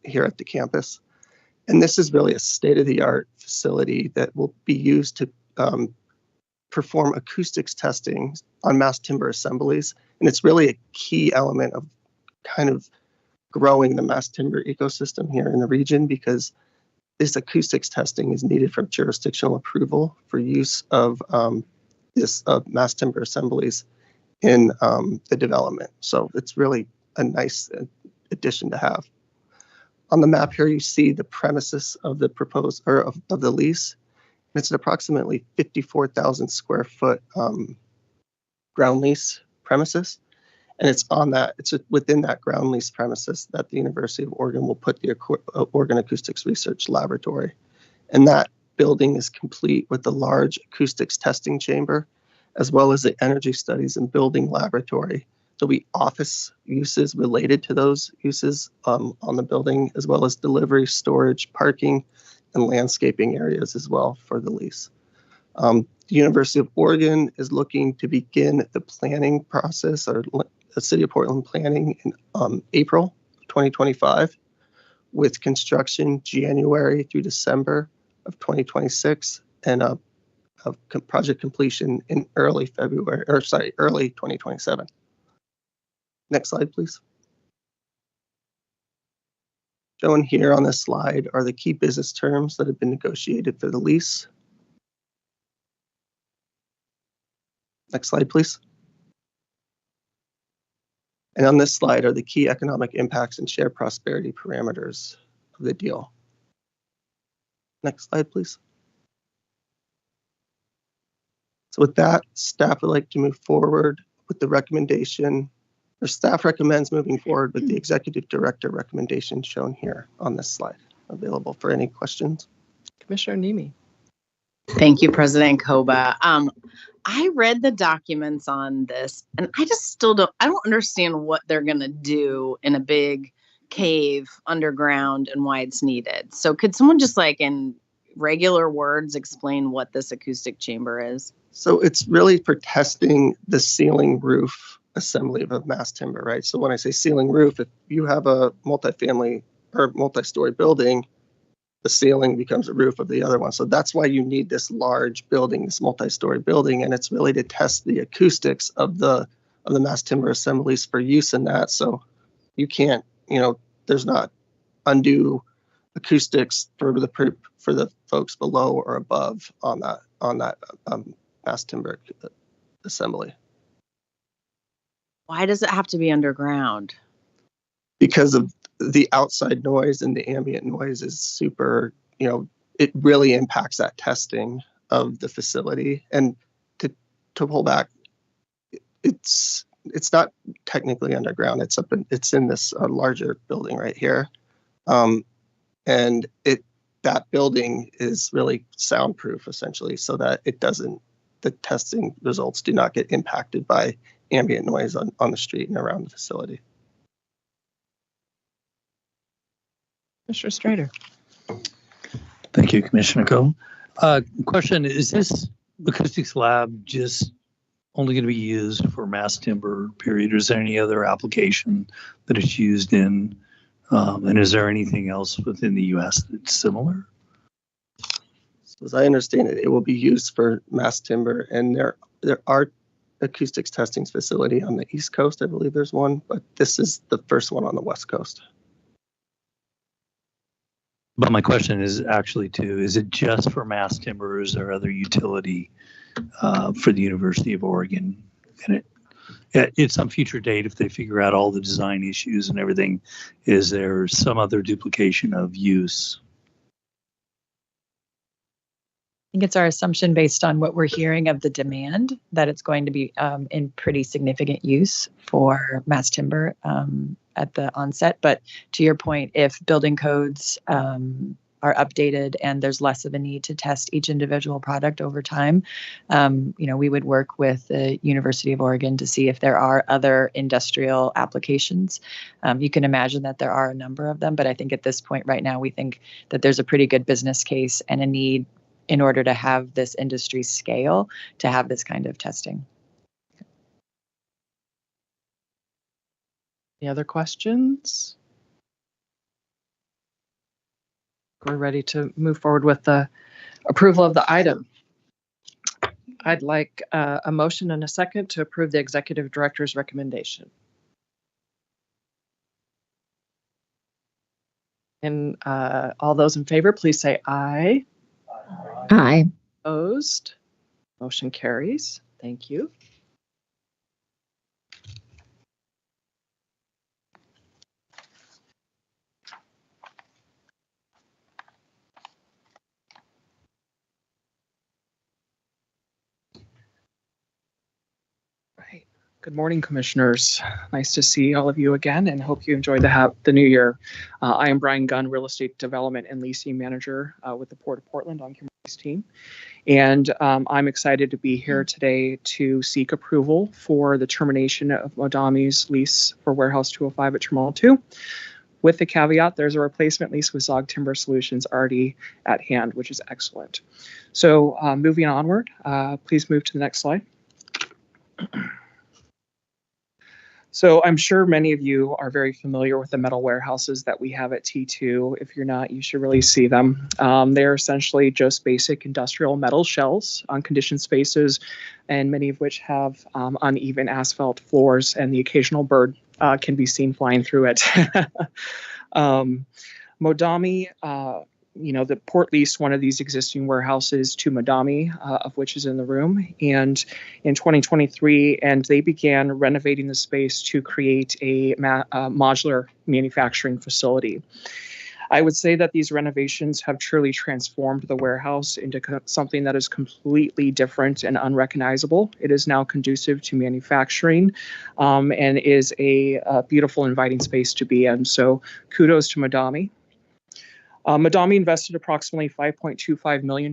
here at the campus. And this is really a state-of-the-art facility that will be used to perform acoustics testing on mass timber assemblies. And it's really a key element of kind of growing the mass timber ecosystem here in the region, because this acoustics testing is needed for jurisdictional approval for use of mass timber assemblies in the development. So it's really a nice addition to have. On the map here, you see the premises of the proposed or of the lease. It's an approximately 54,000 square foot ground lease premises. And it's within that ground lease premises that the University of Oregon will put the Oregon Acoustics Research Laboratory. And that building is complete with the large acoustics testing chamber, as well as the energy studies and building laboratory. There'll be office uses related to those uses on the building, as well as delivery, storage, parking, and landscaping areas as well for the lease. The University of Oregon is looking to begin the planning process, or the City of Portland planning, in April 2025, with construction January through December of 2026, and a project completion in early 2027. Next slide, please. Shown here on this slide are the key business terms that have been negotiated for the lease. Next slide, please. And on this slide are the key economic impacts and shared prosperity parameters of the deal. Next slide, please. So with that, staff would like to move forward with the recommendation, or staff recommends moving forward with the executive director recommendation shown here on this slide. Available for any questions. Commissioner Nemi. Thank you, President Koba. I read the documents on this, and I just still don't understand what they're going to do in a big cave underground and why it's needed. So could someone just, like, in regular words, explain what this acoustic chamber is? So it's really for testing the ceiling roof assembly of mass timber, right? So when I say ceiling roof, if you have a multifamily or multi-story building, the ceiling becomes a roof of the other one. So that's why you need this large building, this multi-story building, and it's really to test the acoustics of the mass timber assemblies for use in that. So you can't, there's not undue acoustics for the folks below or above on that mass timber assembly. Why does it have to be underground? Because of the outside noise and the ambient noise is super, it really impacts that testing of the facility. And to pull back, it's not technically underground. It's in this larger building right here. And that building is really soundproof essentially, so that the testing results do not get impacted by ambient noise on the street and around the facility. Mr. Strader. Thank you, Commissioner Coe. Question, is this acoustics lab just only going to be used for mass timber, period, or is there any other application that it's used in? And is there anything else within the U.S. that's similar? So as I understand it, it will be used for mass timber, and there are acoustics testing facility on the East Coast. I believe there's one, but this is the first one on the West Coast. But my question is actually is it just for mass timber, or is there other utility for the University of Oregon? And at some future date, if they figure out all the design issues and everything, is there some other duplication of use? I think it's our assumption based on what we're hearing of the demand that it's going to be in pretty significant use for mass timber at the onset. But to your point, if building codes are updated and there's less of a need to test each individual product over time, we would work with the University of Oregon to see if there are other industrial applications. You can imagine that there are a number of them, but I think at this point right now, we think that there's a pretty good business case and a need in order to have this industry scale to have this kind of testing. Any other questions? We're ready to move forward with the approval of the item. I'd like a motion and a second to approve the executive director's recommendation. And all those in favor, please say aye. Aye. Opposed? Motion carries. Thank you. Good morning, commissioners. Nice to see all of you again and hope you enjoyed the new year. I am Brian Gunn, Real Estate Development and Leasing Manager with the Port of Portland on Kimberly's team. And I'm excited to be here today to seek approval for the termination of Modami's lease for Warehouse 205 at Terminal 2. With the caveat, there's a replacement lease with Zog Timber Solutions already at hand, which is excellent. So moving onward, please move to the next slide. So I'm sure many of you are very familiar with the metal warehouses that we have at T2. If you're not, you should really see them. They're essentially just basic industrial metal shells on conditioned spaces, and many of which have uneven asphalt floors, and the occasional bird can be seen flying through it. Modami, the port leased one of these existing warehouses to Modami, of which is in the room, and in 2023, and they began renovating the space to create a modular manufacturing facility. I would say that these renovations have truly transformed the warehouse into something that is completely different and unrecognizable. It is now conducive to manufacturing and is a beautiful, inviting space to be in. So kudos to Modami. Modami invested approximately $5.25 million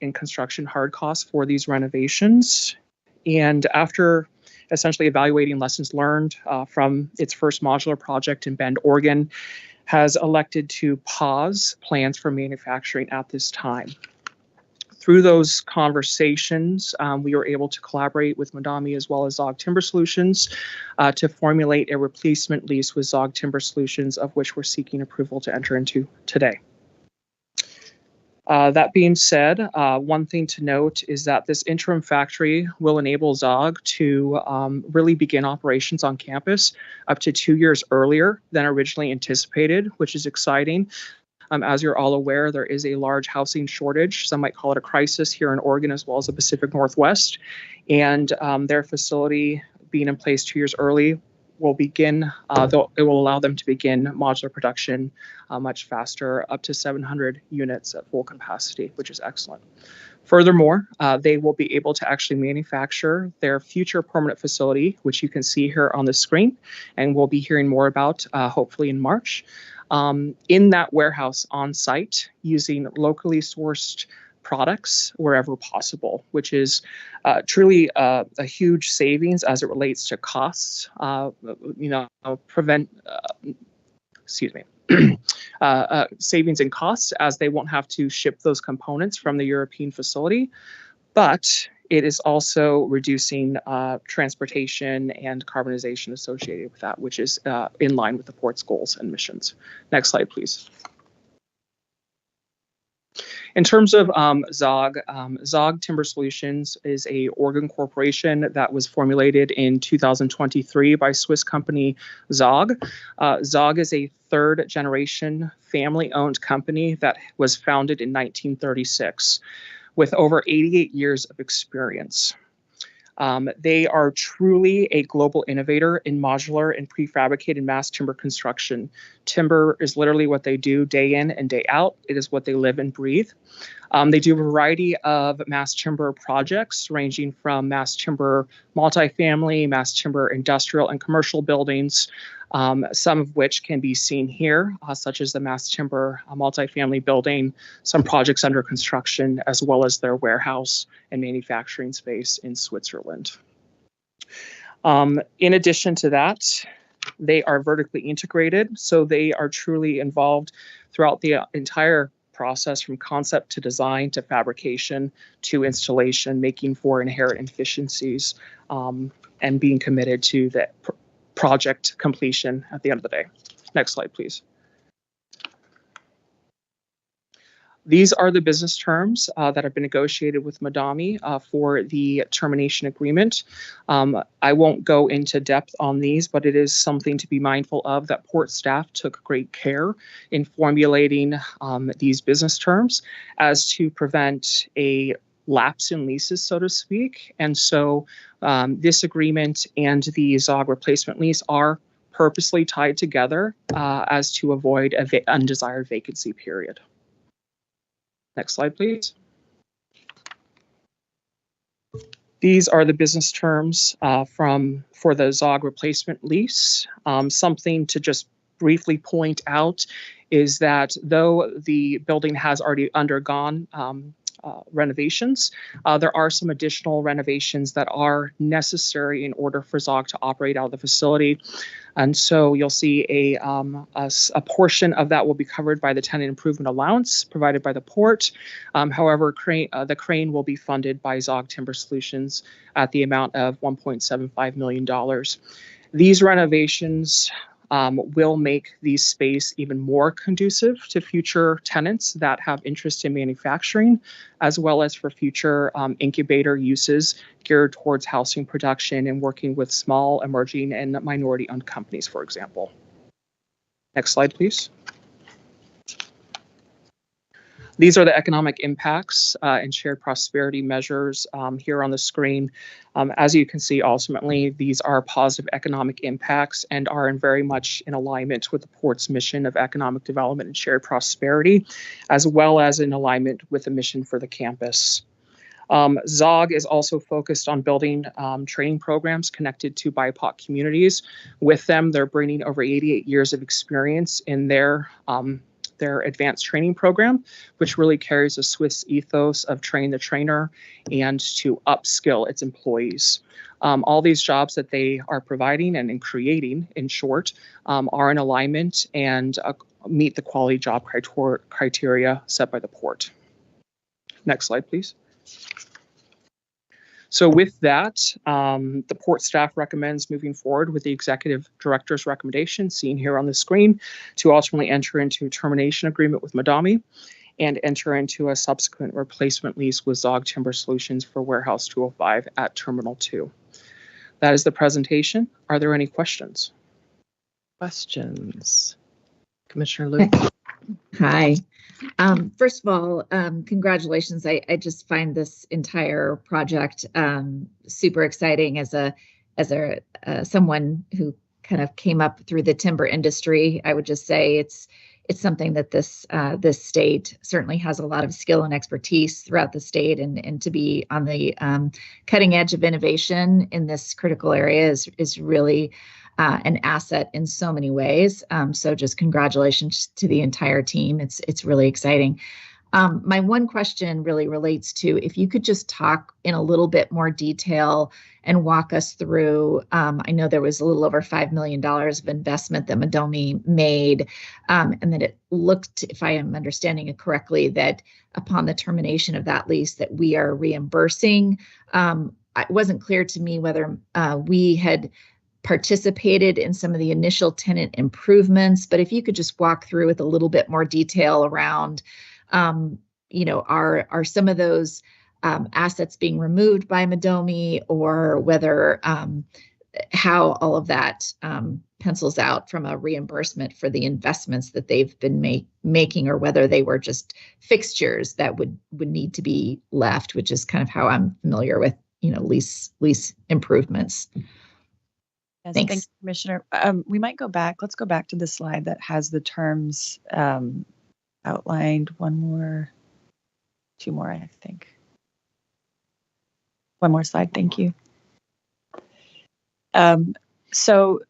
in construction hard costs for these renovations. And after essentially evaluating lessons learned from its first modular project in Bend, Oregon, has elected to pause plans for manufacturing at this time. Through those conversations, we were able to collaborate with Modami as well as Zog Timber Solutions to formulate a replacement lease with Zog Timber Solutions, of which we're seeking approval to enter into today. That being said, one thing to note is that this interim factory will enable Zog to really begin operations on campus up to 2 years earlier than originally anticipated, which is exciting. As you're all aware, there is a large housing shortage. Some might call it a crisis here in Oregon as well as the Pacific Northwest. And their facility being in place 2 years early will begin, it will allow them to begin modular production much faster, up to 700 units at full capacity, which is excellent. Furthermore, they will be able to actually manufacture their future permanent facility, which you can see here on the screen, and we'll be hearing more about hopefully in March. In that warehouse on site using locally sourced products wherever possible, which is truly a huge savings as it relates to costs, savings in costs, as they won't have to ship those components from the European facility, but it is also reducing transportation and carbonization associated with that, which is in line with the port's goals and missions. Next slide, please. In terms of Zog, Zog Timber Solutions is a Oregon corporation that was formulated in 2023 by Swiss company Zog. Zog is a third-generation family-owned company that was founded in 1936 with over 88 years of experience. They are truly a global innovator in modular and prefabricated mass timber construction. Timber is literally what they do day in and day out. It is what they live and breathe. They do a variety of mass timber projects ranging from mass timber multifamily, mass timber industrial and commercial buildings, some of which can be seen here, such as the mass timber multifamily building, some projects under construction, as well as their warehouse and manufacturing space in Switzerland. In addition to that, they are vertically integrated, so they are truly involved throughout the entire process from concept to design to fabrication to installation, making for inherent efficiencies and being committed to the project completion at the end of the day. Next slide, please. These are the business terms that have been negotiated with Modami for the termination agreement. I won't go into depth on these, but it is something to be mindful of that port staff took great care in formulating these business terms as to prevent a lapse in leases, so to speak. And so this agreement and the Zog replacement lease are purposely tied together as to avoid an undesired vacancy period. Next slide, please. These are the business terms for the Zog replacement lease. Something to just briefly point out is that though the building has already undergone renovations, there are some additional renovations that are necessary in order for Zog to operate out of the facility. And so you'll see a portion of that will be covered by the tenant improvement allowance provided by the port. However, the crane will be funded by Zog Timber Solutions at the amount of $1.75 million. These renovations will make the space even more conducive to future tenants that have interest in manufacturing, as well as for future incubator uses geared towards housing production and working with small, emerging, and minority-owned companies, for example. Next slide, please. These are the economic impacts and shared prosperity measures here on the screen. As you can see, ultimately, these are positive economic impacts and are very much in alignment with the port's mission of economic development and shared prosperity, as well as in alignment with the mission for the campus. Zog is also focused on building training programs connected to BIPOC communities. With them, they're bringing over 88 years of experience in their advanced training program, which really carries a Swiss ethos of train the trainer and to upskill its employees. All these jobs that they are providing and in creating, in short, are in alignment and meet the quality job criteria set by the port. Next slide, please. So with that, the port staff recommends moving forward with the executive director's recommendation seen here on the screen to ultimately enter into a termination agreement with Madami and enter into a subsequent replacement lease with Zog Timber Solutions for Warehouse 205 at Terminal 2. That is the presentation. Are there any questions? Questions? Commissioner Luke? Hi. First of all, congratulations. I just find this entire project super exciting as someone who kind of came up through the timber industry. I would just say it's something that this state certainly has a lot of skill and expertise throughout the state, and to be on the cutting edge of innovation in this critical area is really an asset in so many ways. So just congratulations to the entire team. It's really exciting. My one question really relates to if you could just talk in a little bit more detail and walk us through, I know there was a little over $5 million of investment that Madami made, and that it looked, if I am understanding it correctly, that upon the termination of that lease that we are reimbursing. It wasn't clear to me whether we had participated in some of the initial tenant improvements, but if you could just walk through with a little bit more detail around, are some of those assets being removed by Madami, or whether how all of that pencils out from a reimbursement for the investments that they've been making, or whether they were just fixtures that would need to be left, which is kind of how I'm familiar with, lease improvements. Yes, Thanks. thanks, Commissioner. We might go back. Let's go back to the slide that has the terms outlined. Two more, I think. One more slide. Thank you. So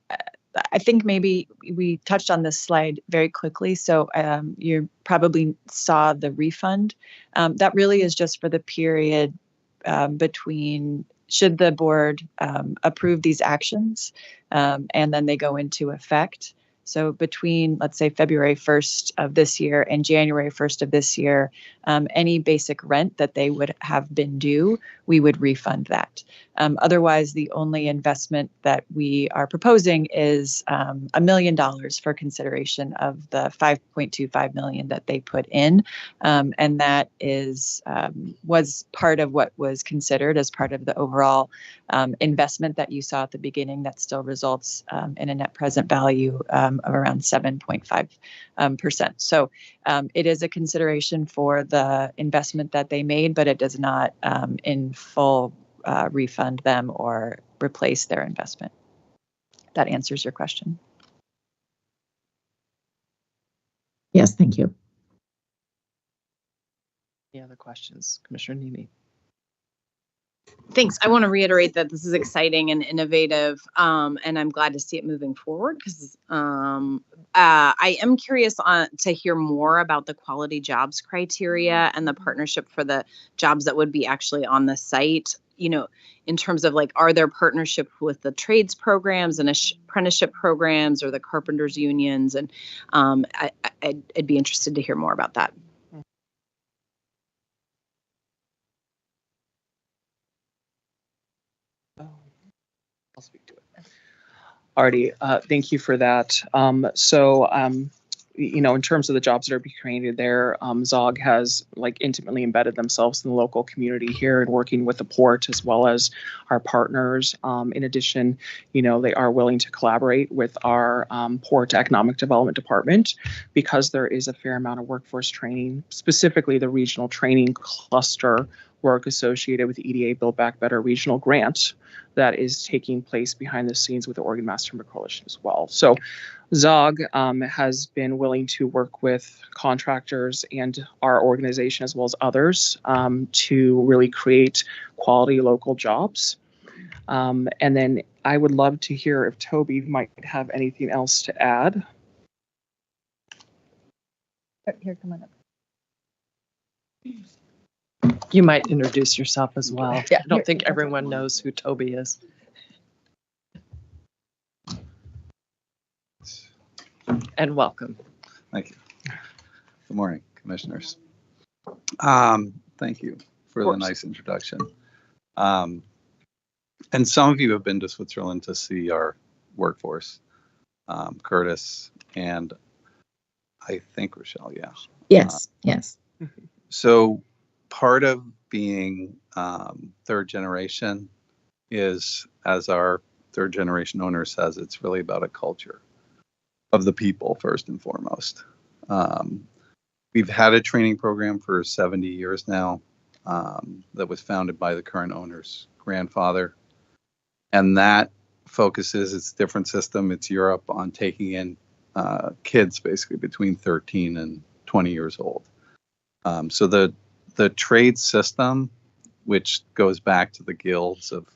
I think maybe we touched on this slide very quickly. So you probably saw the refund. That really is just for the period between, should the board approve these actions and then they go into effect. So between, let's say, February 1st of this year and January 1st of this year, any basic rent that they would have been due, we would refund that. Otherwise, the only investment that we are proposing is $1 million for consideration of the $5.25 million that they put in. And that was part of what was considered as part of the overall investment that you saw at the beginning that still results in a net present value of around 7.5%. So it is a consideration for the investment that they made, but it does not in full refund them or replace their investment. That answers your question. Yes, thank you. Any other questions? Commissioner Nemi? Thanks. I want to reiterate that this is exciting and innovative, and I'm glad to see it moving forward because I am curious to hear more about the quality jobs criteria and the partnership for the jobs that would be actually on the site. You know, in terms of like, are there partnership with the trades programs and apprenticeship programs or the carpenters unions? And I'd be interested to hear more about that. I'll speak to it. Alrighty, thank you for that. You know, in terms of the jobs that are being created there, Zog has like intimately embedded themselves in the local community here and working with the port as well as our partners. In addition, you know, they are willing to collaborate with our Port Economic Development Department because there is a fair amount of workforce training, specifically the regional training cluster work associated with the EDA Build Back Better regional grant that is taking place behind the scenes with the Oregon Mass Timber Coalition as well. So Zog has been willing to work with contractors and our organization as well as others to really create quality local jobs. And then I would love to hear if Toby might have anything else to add. Here, come on up. You might introduce yourself as well. Yeah, I don't think everyone knows who Toby is. And welcome. Thank you. Good morning, commissioners. Thank you for the nice introduction. And some of you have been to Switzerland to see our workforce, Curtis and I think Rochelle, yeah. Yes, yes. So part of being third generation is, as our third generation owner says, it's really about a culture of the people first and foremost. We've had a training program for 70 years now that was founded by the current owner's grandfather. And that focuses, it's a different system, it's Europe, on taking in kids basically between 13 and 20 years old. So the trade system, which goes back to the guilds of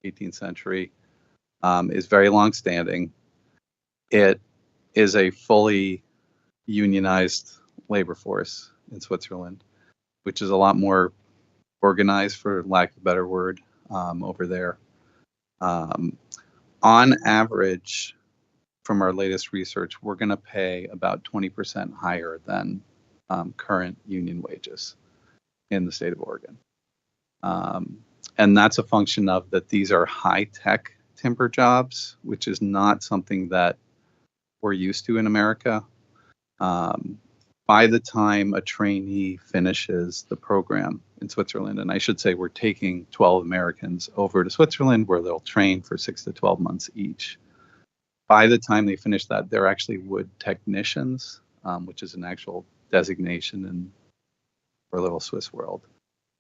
18th century, is very long-standing. It is a fully unionized labor force in Switzerland, which is a lot more organized, for lack of a better word, over there. On average, from our latest research, we're going to pay about 20% higher than current union wages in the state of Oregon. And that's a function of that these are high-tech timber jobs, which is not something that we're used to in America. By the time a trainee finishes the program in Switzerland, and I should say we're taking 12 Americans over to Switzerland where they'll train for 6 to 12 months each. By the time they finish that, they're actually wood technicians, which is an actual designation in our little Swiss world.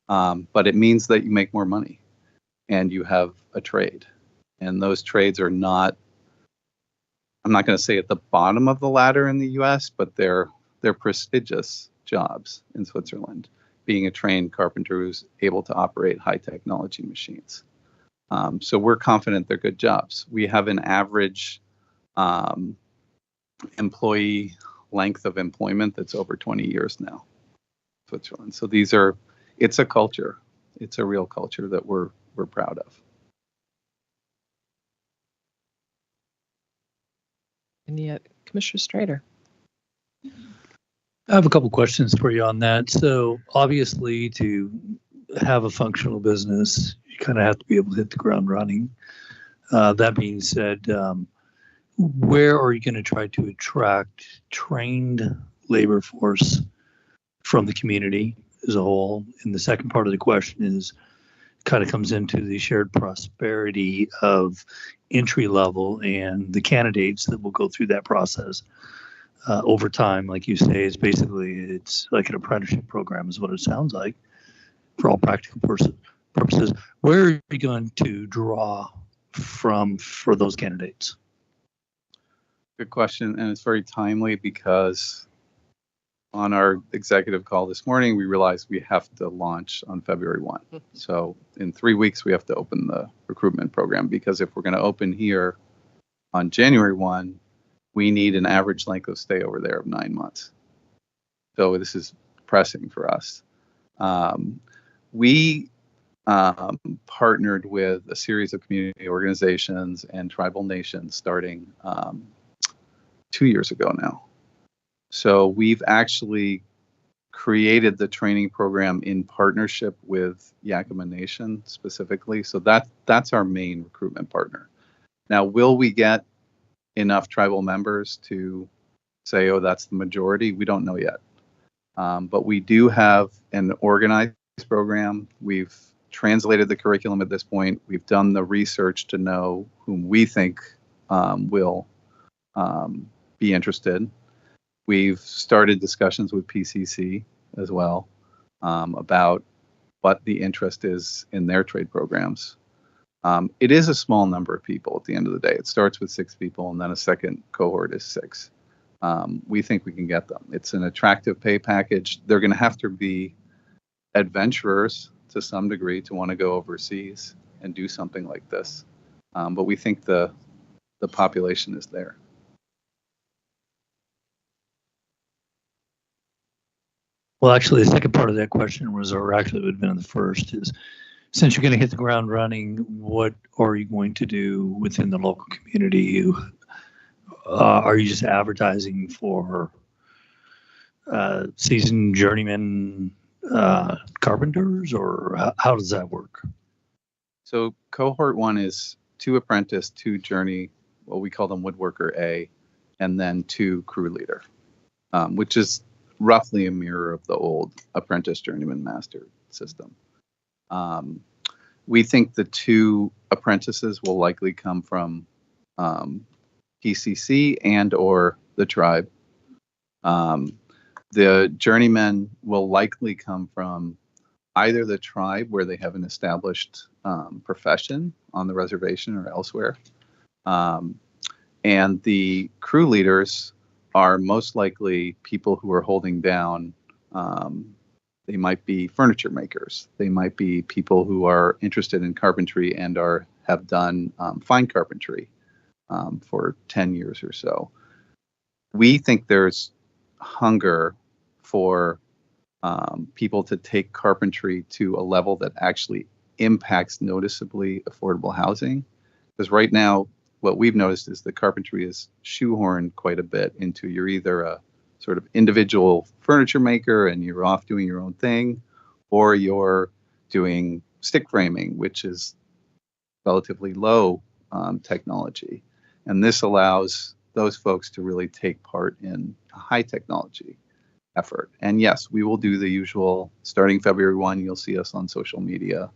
But it means that you make more money and you have a trade. And those trades are not, I'm not going to say at the bottom of the ladder in the US, but they're prestigious jobs in Switzerland, being a trained carpenter who's able to operate high technology machines. So we're confident they're good jobs. We have an average employee length of employment that's over 20 years now, Switzerland. So it's a culture. It's a real culture that we're proud of. And yet, Commissioner Strader. I have a couple questions for you on that. So obviously, to have a functional business, you kind of have to be able to hit the ground running. That being said, where are you going to try to attract trained labor force from the community as a whole? And the second part of the question is kind of comes into the shared prosperity of entry level and the candidates that will go through that process over time. Like you say, it's like an apprenticeship program is what it sounds like for all practical purposes. Where are you going to draw from for those candidates? Good question, and it's very timely because on our executive call this morning, we realized we have to launch on February 1. So in 3 weeks, we have to open the recruitment program, because if we're going to open here on January 1, we need an average length of stay over there of 9 months. So this is pressing for us. We partnered with a series of community organizations and tribal nations starting 2 years ago now. So we've actually created the training program in partnership with Yakima Nation specifically. So that's our main recruitment partner. Now, will we get enough tribal members to say, oh, that's the majority? We don't know yet. But we do have an organized program. We've translated the curriculum at this point. We've done the research to know whom we think will be interested. We've started discussions with PCC as well about what the interest is in their trade programs. It is a small number of people at the end of the day. It starts with 6 people, and then a second cohort is 6. We think we can get them. It's an attractive pay package. They're going to have to be adventurers to some degree to want to go overseas and do something like this. But we think the population is there. Well, actually, the second part of that question was, or actually it would have been the first, is since you're going to hit the ground running, what are you going to do within the local community? Are you just advertising for seasoned journeyman carpenters, or how does that work? So cohort 1 is 2 apprentice, 2 journey, what we call them woodworker A, and then 2 crew leader, which is roughly a mirror of the old apprentice journeyman master system. We think the 2 apprentices will likely come from PCC and or the tribe. The journeymen will likely come from either the tribe, where they have an established profession on the reservation or elsewhere, and the crew leaders are most likely people who are holding down. They might be furniture makers. They might be people who are interested in carpentry and have done fine carpentry for 10 years or so. We think there's hunger for people to take carpentry to a level that actually impacts noticeably affordable housing. Because right now, what we've noticed is the carpentry is shoehorned quite a bit into, you're either a sort of individual furniture maker and you're off doing your own thing, or you're doing stick framing, which is relatively low technology. And this allows those folks to really take part in a high technology effort. And yes, we will do the usual. Starting February 1, you'll see us on social media,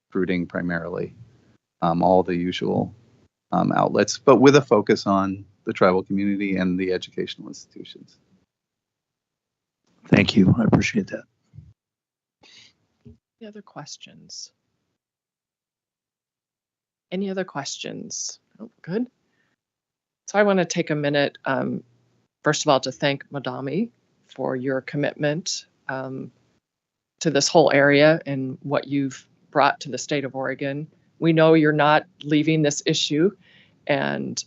recruiting primarily, all the usual outlets, but with a focus on the tribal community and the educational institutions. Thank you. I appreciate that. Any other questions? Any other questions? Oh, good. So I want to take a minute, first of all, to thank Madami for your commitment to this whole area and what you've brought to the state of Oregon. We know you're not leaving this issue, and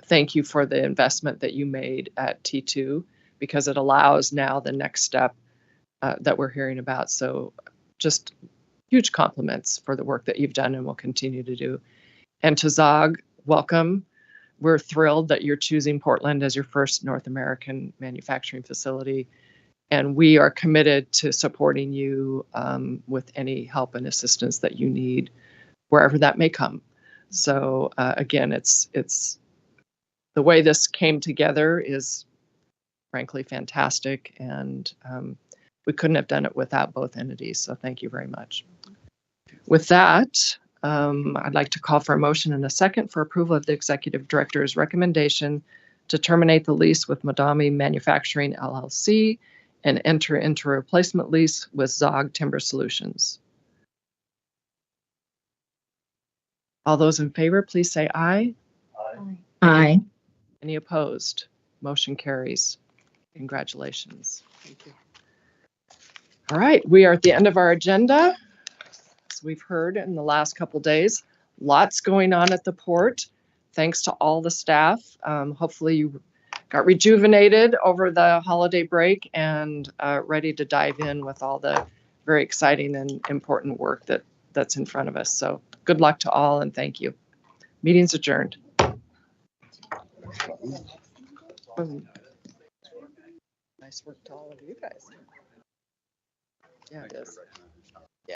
thank you for the investment that you made at T2, because it allows now the next step that we're hearing about. So just huge compliments for the work that you've done and will continue to do. And to Zog, welcome. We're thrilled that you're choosing Portland as your first North American manufacturing facility. And we are committed to supporting you with any help and assistance that you need, wherever that may come. So again, it's the way this came together is frankly fantastic, and we couldn't have done it without both entities. So thank you very much. With that, I'd like to call for a motion and a second for approval of the executive director's recommendation to terminate the lease with Madami Manufacturing LLC and enter into a replacement lease with Zog Timber Solutions. All those in favor, please say aye. Aye. Any opposed? Motion carries. Congratulations. Thank you. All right, we are at the end of our agenda. As we've heard in the last couple days, lots going on at the port. Thanks to all the staff. Hopefully you got rejuvenated over the holiday break and ready to dive in with all the very exciting and important work that's in front of us. So good luck to all and thank you. Meeting's adjourned. Nice work to all of you guys. Yeah, it is.